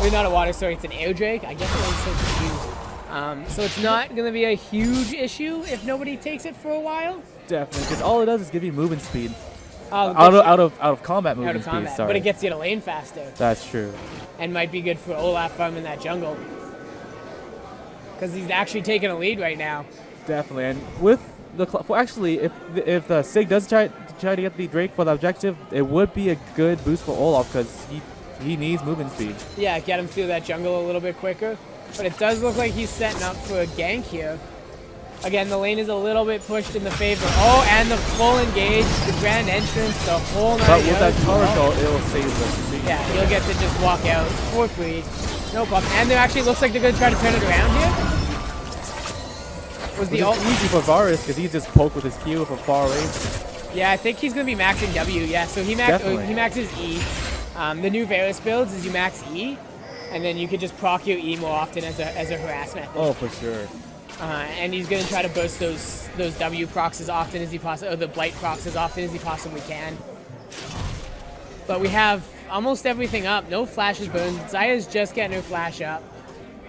It's not a water, sorry, it's an air drake. I guess I'm so confused. So it's not going to be a huge issue if nobody takes it for a while. Definitely, because all it does is give you movement speed. Out Out of combat movement out of combat, speed, sorry. but it gets you to lane faster That's true. and might be good for Olaf farm in that jungle. Because he's actually taking a lead right now. Definitely, and with the well, actually, if the Sig does try to get the Drake for the objective, it would be a good boost for Olaf because he needs movement speed. Yeah, get him through that jungle a little bit quicker. But it does look like he's setting up for a gank here. Again, the lane is a little bit pushed in the favor. Oh, and the full engage, the grand entrance, the whole nine But with yards. that tower goal, it will save them. Yeah, you'll get to just walk out for free. No problem. And there actually looks like they're going to try to turn it around here. Was the ult easy for Varus because he just poked with his Q from far away. Yeah, I think he's going to be maxing W. Yeah, so he maxes E. The new Varus builds is you max E, and then you could just proc your E more often as a harass method. Oh, for sure. And he's going to try to burst those W procs as often as he possibly, or the Blight procs as often as he possibly can. But we have almost everything up. No flashes burned. Zaya's just getting her flash up.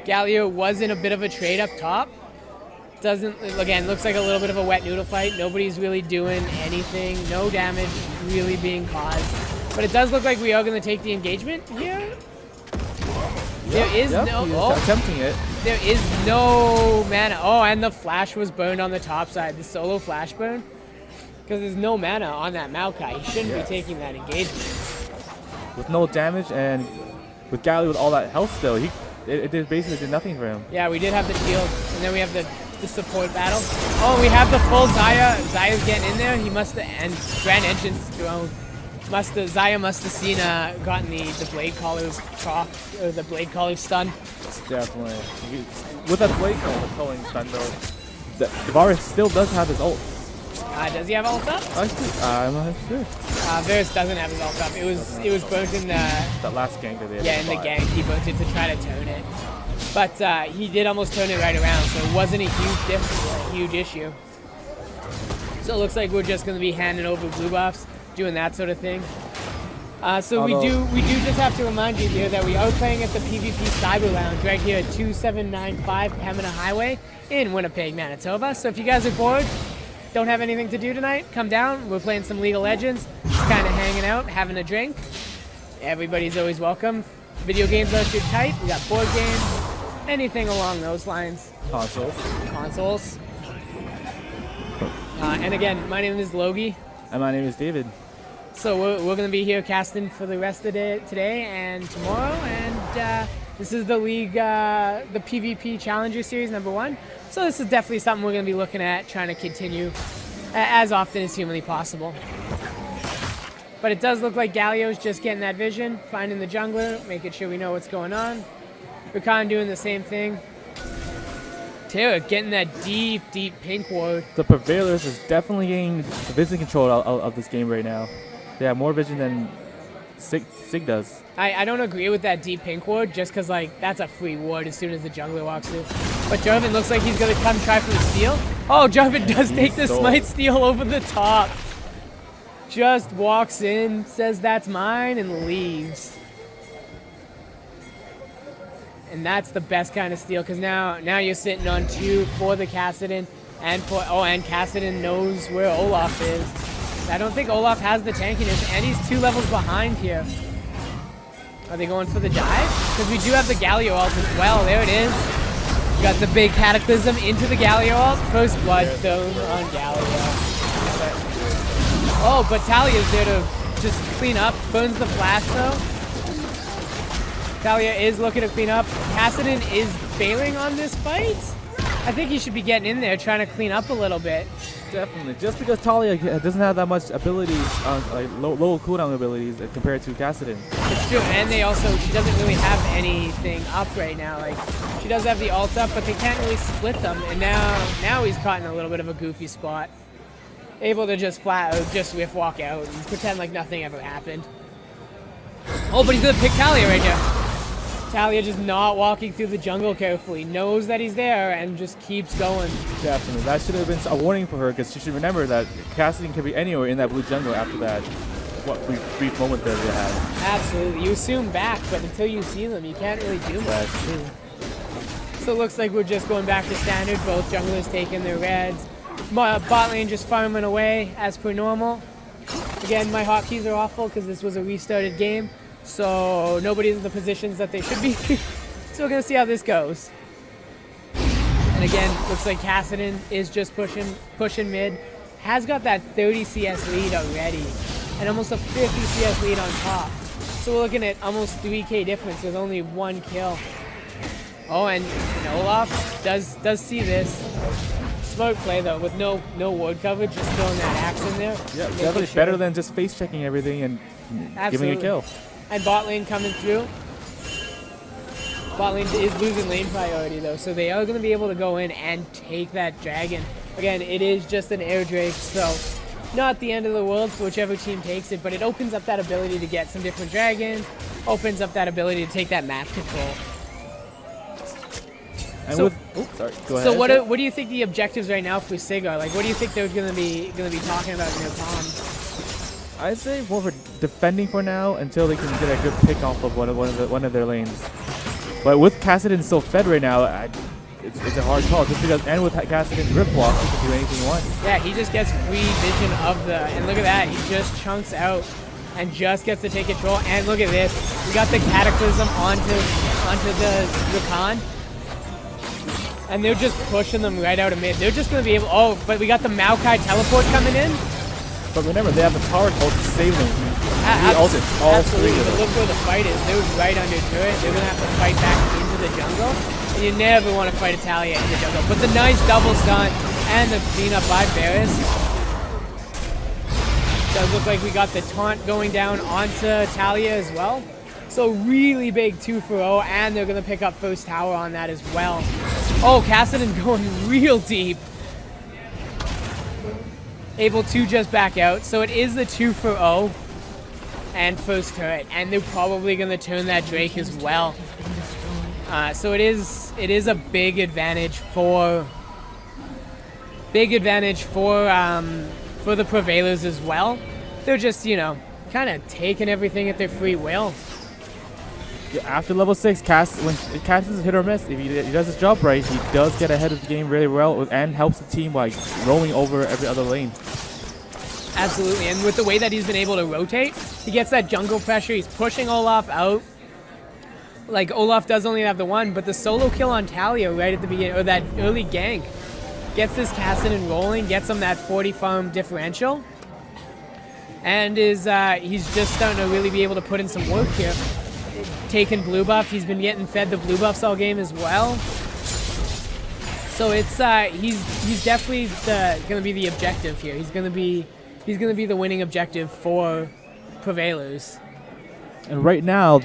Galio was in a bit of a trade up top. Again, looks like a little bit of a wet noodle fight. Nobody's really doing anything. No damage really being caused. But it does look like we are going to take the engagement here. There is attempting it. There is no mana. Oh, and the flash was burned on the top side. The solo flash burn. Because there's no mana on that Maokai. He shouldn't be taking that engagement. With no damage and with Galio with all that health still, it basically did nothing for him. Yeah, we did have the shield, and then we have the support battle. Oh, we have the full Zaya. Zaya's getting in there. He must have, and grand entrance thrown. Zaya must have seen gotten the blade caller's proc, or the blade caller's stun. Definitely. With that blade calling stun though, Varus still does have his ult. Does he have ult up? I'm not sure. Varus doesn't have his ult up. It was burnt in the that last gank that they had. Yeah, in the gank he burnt it to try to turn it. But he did almost turn it right around, so it wasn't a huge difference, a huge issue. So it looks like we're just going to be handing over blue buffs, doing that sort of thing. So we do just have to remind you here that we are playing at the PvP Cyber Lounge right here at 2795 Pembina Highway in Winnipeg, Manitoba. So if you guys are bored, don't have anything to do tonight, come down. We're playing some League of Legends, just kind of hanging out, having a drink. Everybody's always welcome. Video games are too tight. We got board games, anything along those lines. Consoles. And again, my name is Logie. And my name is David. So we're going to be here casting for the rest of the day, today and tomorrow. And this is the League, the PvP Challenger Series #1. So this is definitely something we're going to be looking at, trying to continue as often as humanly possible. But it does look like Galio's just getting that vision, finding the jungler, making sure we know what's going on. Rakan doing the same thing. Taylor getting that deep pink ward. The Prevailers is definitely getting the vision control of this game right now. They have more vision than Sig does. I don't agree with that deep pink ward just because, like, that's a free ward as soon as the jungler walks through. But Jarvan looks like he's going to come try for the steal. Oh, Jarvan does take the stole. smite steal over the top. Just walks in, says that's mine, and leaves. And that's the best kind of steal, because now you're sitting on 2 for the Kassadin, and Kassadin knows where Olaf is. I don't think Olaf has the tankiness, and he's 2 levels behind here. Are they going for the dive? Because we do have the Galio ult as well. There it is. Got the big Cataclysm into the Galio ult. First blood thrown on Galio. Oh, but Talia's there to just clean up. Burns the flash though. Talia is looking to clean up. Kassadin is failing on this fight. I think he should be getting in there, trying to clean up a little bit. Definitely. Just because Talia doesn't have that much abilities, like low cooldown abilities compared to Kassadin. It's true, and she doesn't really have anything up right now. Like, she does have the ult up, but they can't really split them. And now he's caught in a little bit of a goofy spot. Able to just flat out, just whiff walk out and pretend like nothing ever happened. Oh, but he's gonna pick Talia right now. Talia just not walking through the jungle carefully, knows that he's there and just keeps going. Definitely. That should have been a warning for her, because she should remember that Kassadin can be anywhere in that blue jungle after that brief moment that they had. Absolutely. You assume back, but until you see them, you can't really do much. That's true. So it looks like we're just going back to standard. Both junglers taking their reds. Bot lane just farming away as per normal. Again, my hotkeys are awful because this was a restarted game. So nobody's in the positions that they should be. So we're going to see how this goes. And again, looks like Kassadin is just pushing mid. Has got that 30 CS lead already. And almost a 50 CS lead on top. So we're looking at almost 3k difference with only 1 kill. Oh, and Olaf does see this. Smart play though, with no ward coverage, just throwing that axe in there. Yeah, definitely better than just face checking everything and giving a kill. And bot lane coming through. Bot lane is losing lane priority though, so they are going to be able to go in and take that dragon. Again, it is just an air drake, so not the end of the world for whichever team takes it, but it opens up that ability to get some different dragons, opens up that ability to take that map control. And So- sorry, go ahead. So what do you think the objectives right now for Sig are? Like, what do you think they're going to be talking about in their comms? I'd say more for defending for now until they can get a good pick off of one of their lanes. But with Kassadin still fed right now, it's a hard call. Just because, and with Kassadin's rip walk, he can do anything he wants. Yeah, he just gets free vision of the, and look at that, he just chunks out and just gets to take control. And look at this, we got the Cataclysm onto the Rakan. And they're just pushing them right out of mid. They're just going to be able, oh, but we got the Maokai teleport coming in. But remember, they have the power code to save them. He ulted all Absolutely, three of but them. look where the fight is. They're right under turret. They're going to have to fight back into the jungle. And you never want to fight Italia in the jungle. But the nice double stun and the cleanup by Varus. Does look like we got the taunt going down onto Talia as well. So really big 2-for-0, and they're going to pick up first tower on that as well. Oh, Kassadin going real deep. Able to just back out. So it is the 2-for-0 and first turret, and they're probably going to turn that Drake as well. So it is a big advantage for the Prevailers as well. They're just, kind of taking everything at their free will. Yeah, after level 6, when Cass is hit or miss, if he does his job right, he does get ahead of the game really well and helps the team by rolling over every other lane. Absolutely, and with the way that he's been able to rotate, he gets that jungle pressure, he's pushing Olaf out. Like, Olaf does only have the one, but the solo kill on Talia right at the beginning, or that early gank, gets this Kassadin rolling, gets him that 40 farm differential, and he's just starting to really be able to put in some work here. Taking blue buff, he's been getting fed the blue buffs all game as well. So it's he's definitely going to be the objective here. He's going to be the winning objective for Prevailers. And right now,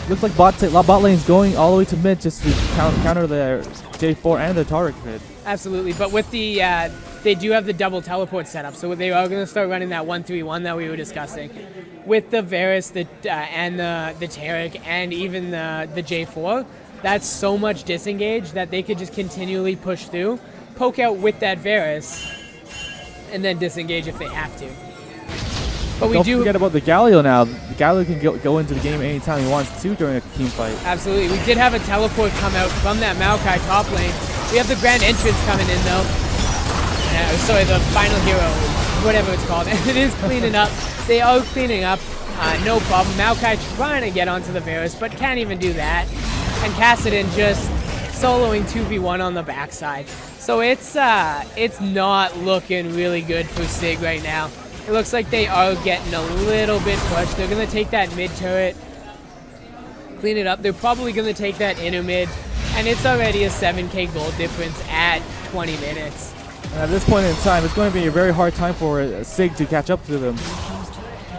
looks like bot lane's going all the way to mid just to counter their J4 and their Taric mid. Absolutely, but with the they do have the double teleport setup, so they are going to start running that 1-3-1 that we were discussing. With the Varus and the Taric and even the J4, that's so much disengage that they could just continually push through poke out with that Varus, and then disengage if they have to. But we Don't do forget about the Galio now. The Galio can go into the game anytime he wants to during a team fight. Absolutely. We did have a teleport come out from that Maokai top lane. We have the Grand Entrance coming in though. Sorry, the Final Hero, whatever it's called. And it is cleaning up. They are cleaning up. No problem. Maokai trying to get onto the Varus, but can't even do that. And Kassadin just soloing 2v1 on the backside. So it's not looking really good for Sig right now. It looks like they are getting a little bit pushed. They're going to take that mid turret, clean it up. They're probably going to take that inner mid, and it's already a 7k gold difference at 20 minutes. And at this point in time, it's going to be a very hard time for Sig to catch up to them.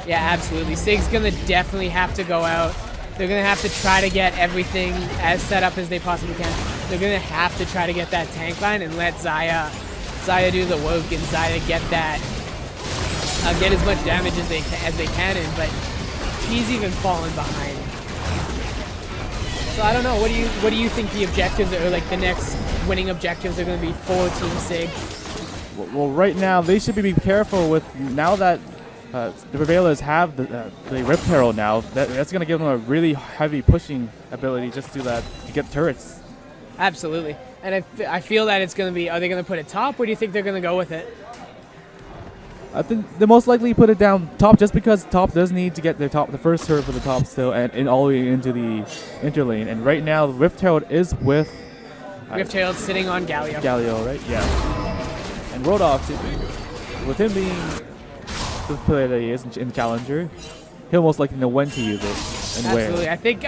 Yeah, absolutely. Sig's going to definitely have to go out. They're going to have to try to get everything as set up as they possibly can. They're going to have to try to get that tank line and let Xayah do the work, and Xayah get that. Get as much damage as they can in, but he's even fallen behind. So I don't know. What do you think the objectives are, or like the next winning objectives are going to be for Team Sig? Well, right now they should be careful with now that the Prevailers have the Rift Herald now. That's going to give them a really heavy pushing ability just to get turrets. Absolutely, and I feel that it's going to be. Are they going to put it top, or do you think they're going to go with it? I think they most likely put it down top just because top does need to get the first turret for the top still and all the way into the interlane. And right now, Rift Herald is with Rift Herald sitting on Galio. Galio, right? Yeah. And Rodolph, with him being the player that he is in Challenger, he'll most likely know when to use it and Absolutely. where. I think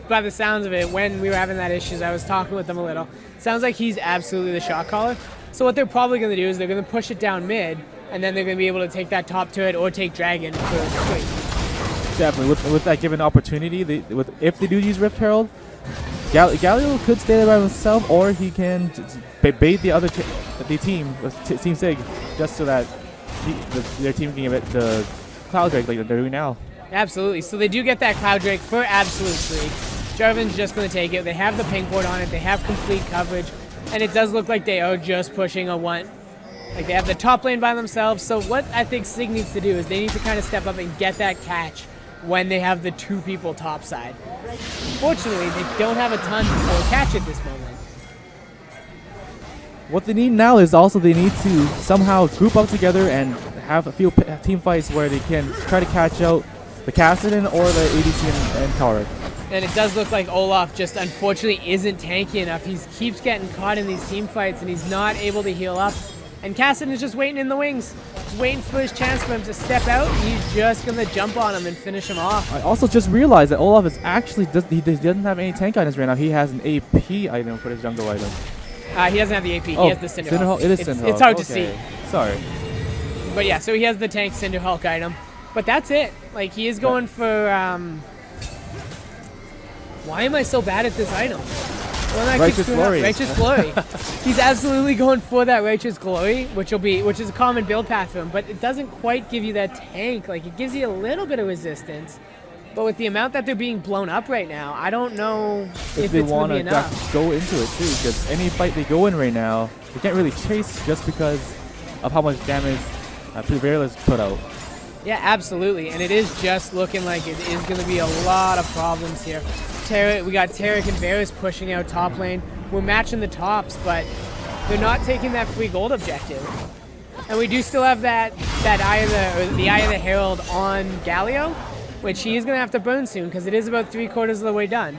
by the sounds of it, when we were having that issues, I was talking with them a little. Sounds like he's absolutely the shot caller. So what they're probably going to do is they're going to push it down mid, and then they're going to be able to take that top turret or take Dragon for free. Definitely. With that given opportunity, if they do use Rift Herald, Galio could stay there by himself, or he can bait the team, Team Sig, just so that their team can give it the Cloud Drake like they're doing now. Absolutely. So they do get that Cloud Drake for absolute free. Jarvan's just going to take it. They have the pink ward on it. They have complete coverage. And it does look like they are just pushing a one. Like they have the top lane by themselves. So what I think Sig needs to do is they need to kind of step up and get that catch when they have the two people top side. Unfortunately, they don't have a ton to catch at this moment. What they need now is also they need to somehow group up together and have a few team fights where they can try to catch out the Kassadin or the ADC and Tauren. And it does look like Olaf just unfortunately isn't tanky enough. He keeps getting caught in these team fights and he's not able to heal up. And Kassadin is just waiting in the wings, just waiting for his chance for him to step out. He's just going to jump on him and finish him off. I also just realized that Olaf is actually he doesn't have any tank items right now. He has an AP item for his jungle item. He doesn't have the AP. Oh, he has the Cinder Hulk. It is Cinder Hulk. It's hard to okay. see. Sorry. But yeah, so he has the tank Cinder Hulk item. But that's it. Like, he is going for... why am I so bad at this item? Righteous Glory. Righteous Glory. He's absolutely going for that Righteous Glory, which is a common build path for him, but it doesn't quite give you that tank. Like, it gives you a little bit of resistance, but with the amount that they're being blown up right now, I don't know if they it's going to be want enough. to go into it too, because any fight they go in right now, they can't really chase just because of how much damage Prevailers put out. Yeah, absolutely, and it is just looking like it is going to be a lot of problems here. We got Tarek and Varus pushing out top lane. We're matching the tops, but they're not taking that free gold objective. And we do still have that Eye of the Herald on Galio, which he is going to have to burn soon because it is about 3/4 of the way done.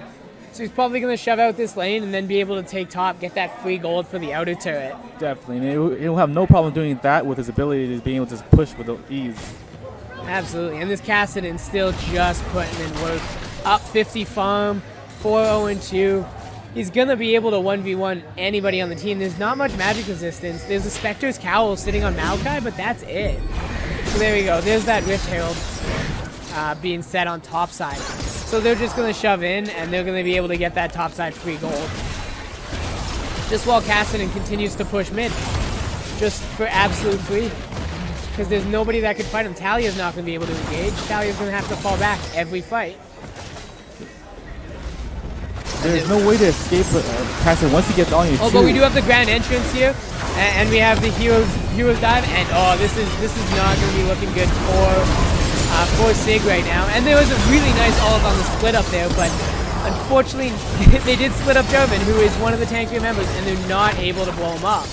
So he's probably going to shove out this lane and then be able to take top, get that free gold for the outer turret. Definitely, and he'll have no problem doing that with his ability to being able to just push with ease. Absolutely, and this Kassadin still just putting in work. Up 50 farm, 4-0-2. He's going to be able to 1v1 anybody on the team. There's not much magic resistance. There's a Spectre's Cowl sitting on Maokai, but that's it. So there we go. There's that Rift Herald being set on top side. So they're just going to shove in, and they're going to be able to get that top side free gold. Just while Kassadin continues to push mid. Just for absolute free. Because there's nobody that could fight him. Talia's not going to be able to engage. Talia's going to have to fall back every fight. there's no way to escape Cassidy once he gets on you. Oh, but we do have the grand entrance here, and we have the heroes dive, and oh, this is not going to be looking good for Sig right now. And there was a really nice olive on the split up there, but unfortunately they did split up Joven, who is one of the tankier members, and they're not able to blow him up.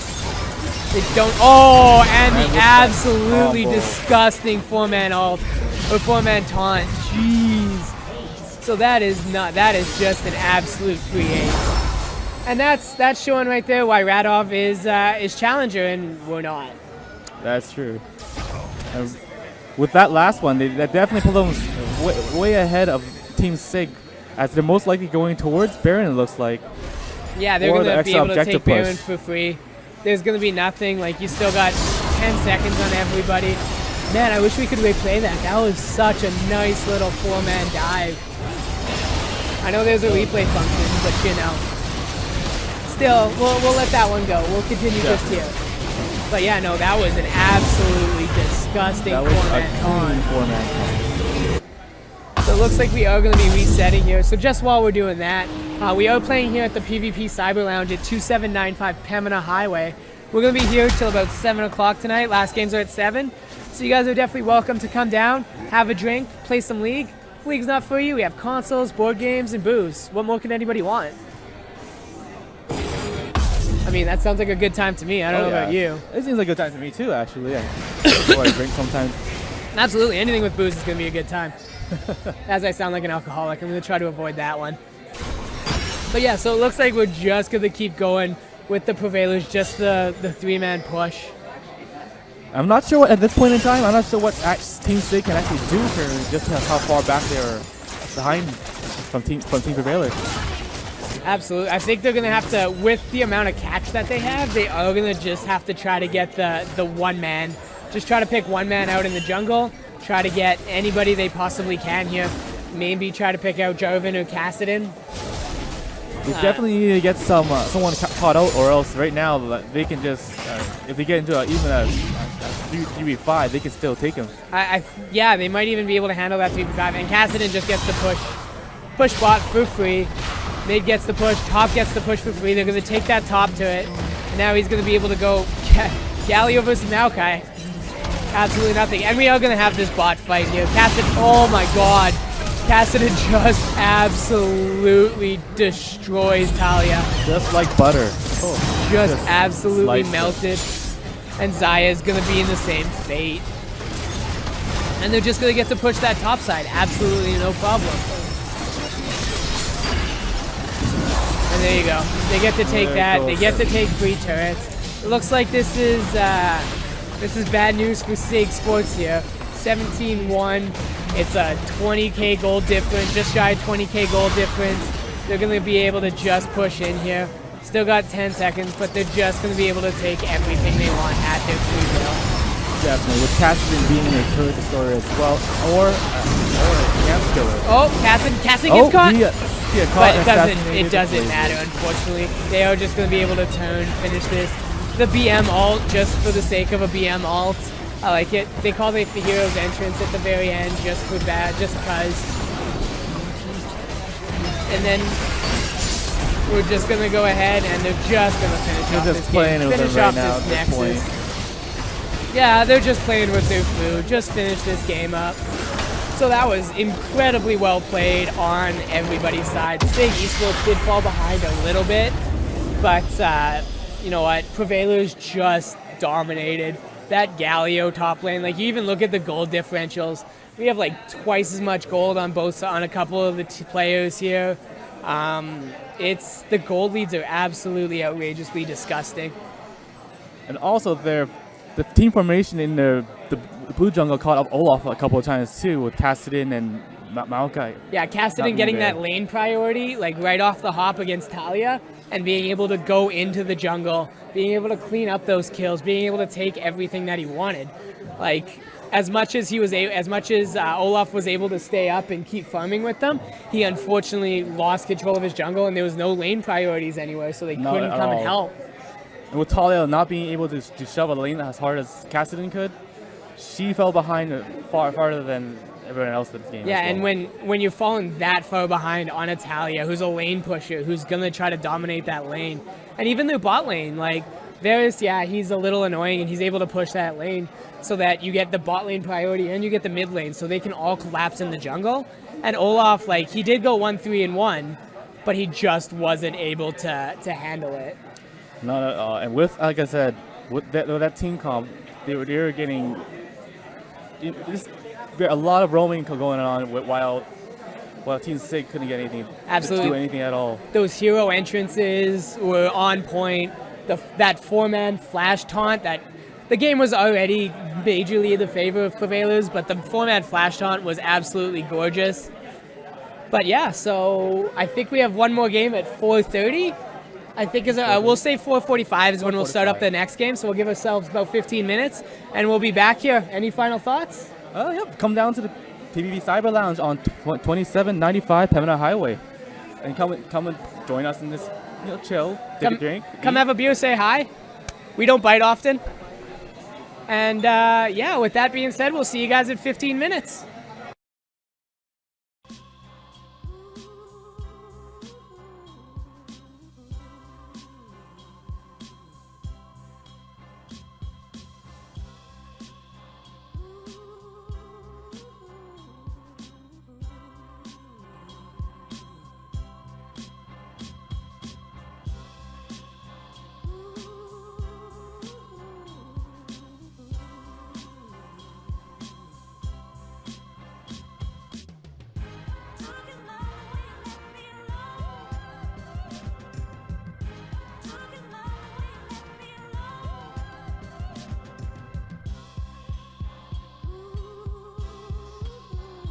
They don't. Oh, and the absolutely disgusting 4-man ult or 4-man taunt. Jeez. So that is just an absolute free ace. And that's showing right there why Radov is challenger and we're not. That's true. With that last one, that definitely put them way ahead of Team Sig, as they're most likely going towards Baron, it looks like. Yeah, they're going to be able to take Baron for free. There's going to be nothing. Like, you still got 10 seconds on everybody. Man, I wish we could replay that. That was such a nice little 4-man dive. I know there's a replay function, but you know, still, we'll let that one go. We'll continue just here. But yeah, no, that was an absolutely disgusting 4-man taunt. So it looks like we are going to be resetting here. So just while we're doing that, we are playing here at the PvP Cyber Lounge at 2795 Pemina Highway. We're going to be here till about 7 o'clock tonight. Last games are at 7. So you guys are definitely welcome to come down, have a drink, play some League. If League's not for you, we have consoles, board games, and booze. What more can anybody want? I mean, that sounds like a good time to me. I don't know about you. It seems like a good time to me too, actually, yeah. Before I drink sometimes. Absolutely. Anything with booze is going to be a good time. As I sound like an alcoholic, I'm going to try to avoid that one. But yeah, so it looks like we're just going to keep going with the Prevailers, just the 3-man push. I'm not sure at this point in time, I'm not sure what Team Sig can actually do currently, just how far back they are behind from Team Prevailers. Absolutely. I think they're going to have to, with the amount of catch that they have, they are going to just have to try to get the 1-man. Just try to pick 1-man out in the jungle, try to get anybody they possibly can here. Maybe try to pick out Jarvan or Kassadin. They definitely need to get someone caught out, or else right now they can just, if they get into even a 3v5, they can still take him. Yeah, they might even be able to handle that 3v5. And Kassadin just gets the push bot for free. Mid gets the push, top gets the push for free. They're going to take that top to it. And now he's going to be able to go Galio versus Maokai. Absolutely nothing. And we are going to have this bot fight here. Kassadin, oh my god. Kassadin just absolutely destroys Talia. Just like butter. Just absolutely melted. And Xayah is going to be in the same fate. And they're just going to get to push that top side. Absolutely no problem. And there you go. They get to take that. They get to take free turrets. It looks like this is bad news for Sig Sports here. 17-1. It's a 20k gold difference, just shy of 20k gold difference. They're going to be able to just push in here. Still got 10 seconds, but they're just going to be able to take everything they want at their free will. Definitely, with Kassadin being a turret destroyer as well, or a camp killer. Oh, Kassadin gets caught. But it doesn't matter, unfortunately. They are just going to be able to finish this. The BM ult, just for the sake of a BM ult. I like it. They call it the hero's entrance at the very end, just for that, just because. And then we're just gonna go ahead and they're just gonna finish off this game. Finish off this Nexus. Yeah, they're just playing with their food. Just finish this game up. So that was incredibly well played on everybody's side. Sig Esports did fall behind a little bit, but you know what? Prevailers just dominated. That Galio top lane, like you even look at the gold differentials. We have like twice as much gold on a couple of the players here. It's the gold leads are absolutely outrageously disgusting. And also the team formation in the blue jungle caught up Olaf a couple of times too, with Kassadin and Maokai. Yeah, Kassadin getting that lane priority, like right off the hop against Talia, and being able to go into the jungle, being able to clean up those kills, being able to take everything that he wanted. Like, as much as Olaf was able to stay up and keep farming with them, he unfortunately lost control of his jungle, and there was no lane priorities anywhere, so they couldn't come and help. And with Talia not being able to shove a lane as hard as Kassadin could, she fell behind farther than everyone else in this game. Yeah, as and well. when you're falling that far behind on Italia, who's a lane pusher, who's gonna try to dominate that lane, and even their bot lane, like Varus, yeah, he's a little annoying and he's able to push that lane so that you get the bot lane priority and you get the mid lane, so they can all collapse in the jungle. And Olaf, like he did go 1-3-1, but he just wasn't able to handle it. Not at all. And with, like I said, with that team comp, they were getting a lot of roaming going on while Team Sig couldn't get anything. Absolutely. To do anything at all. Those hero entrances were on point. That 4-man flash taunt, that the game was already majorly in the favor of Prevailers, but the 4-man flash taunt was absolutely gorgeous. But yeah, so I think we have one more game at 4:30. I think we'll say 4:45 is when we'll start up the next game, so we'll give ourselves about 15 minutes, and we'll be back here. Any final thoughts? Yep. Come down to the PvP Cyber Lounge on 2795 Pemina Highway, and come and join us in this, chill, take a drink. Come have a beer, say hi. We don't bite often. And yeah, with that being said, we'll see you guys in 15 minutes.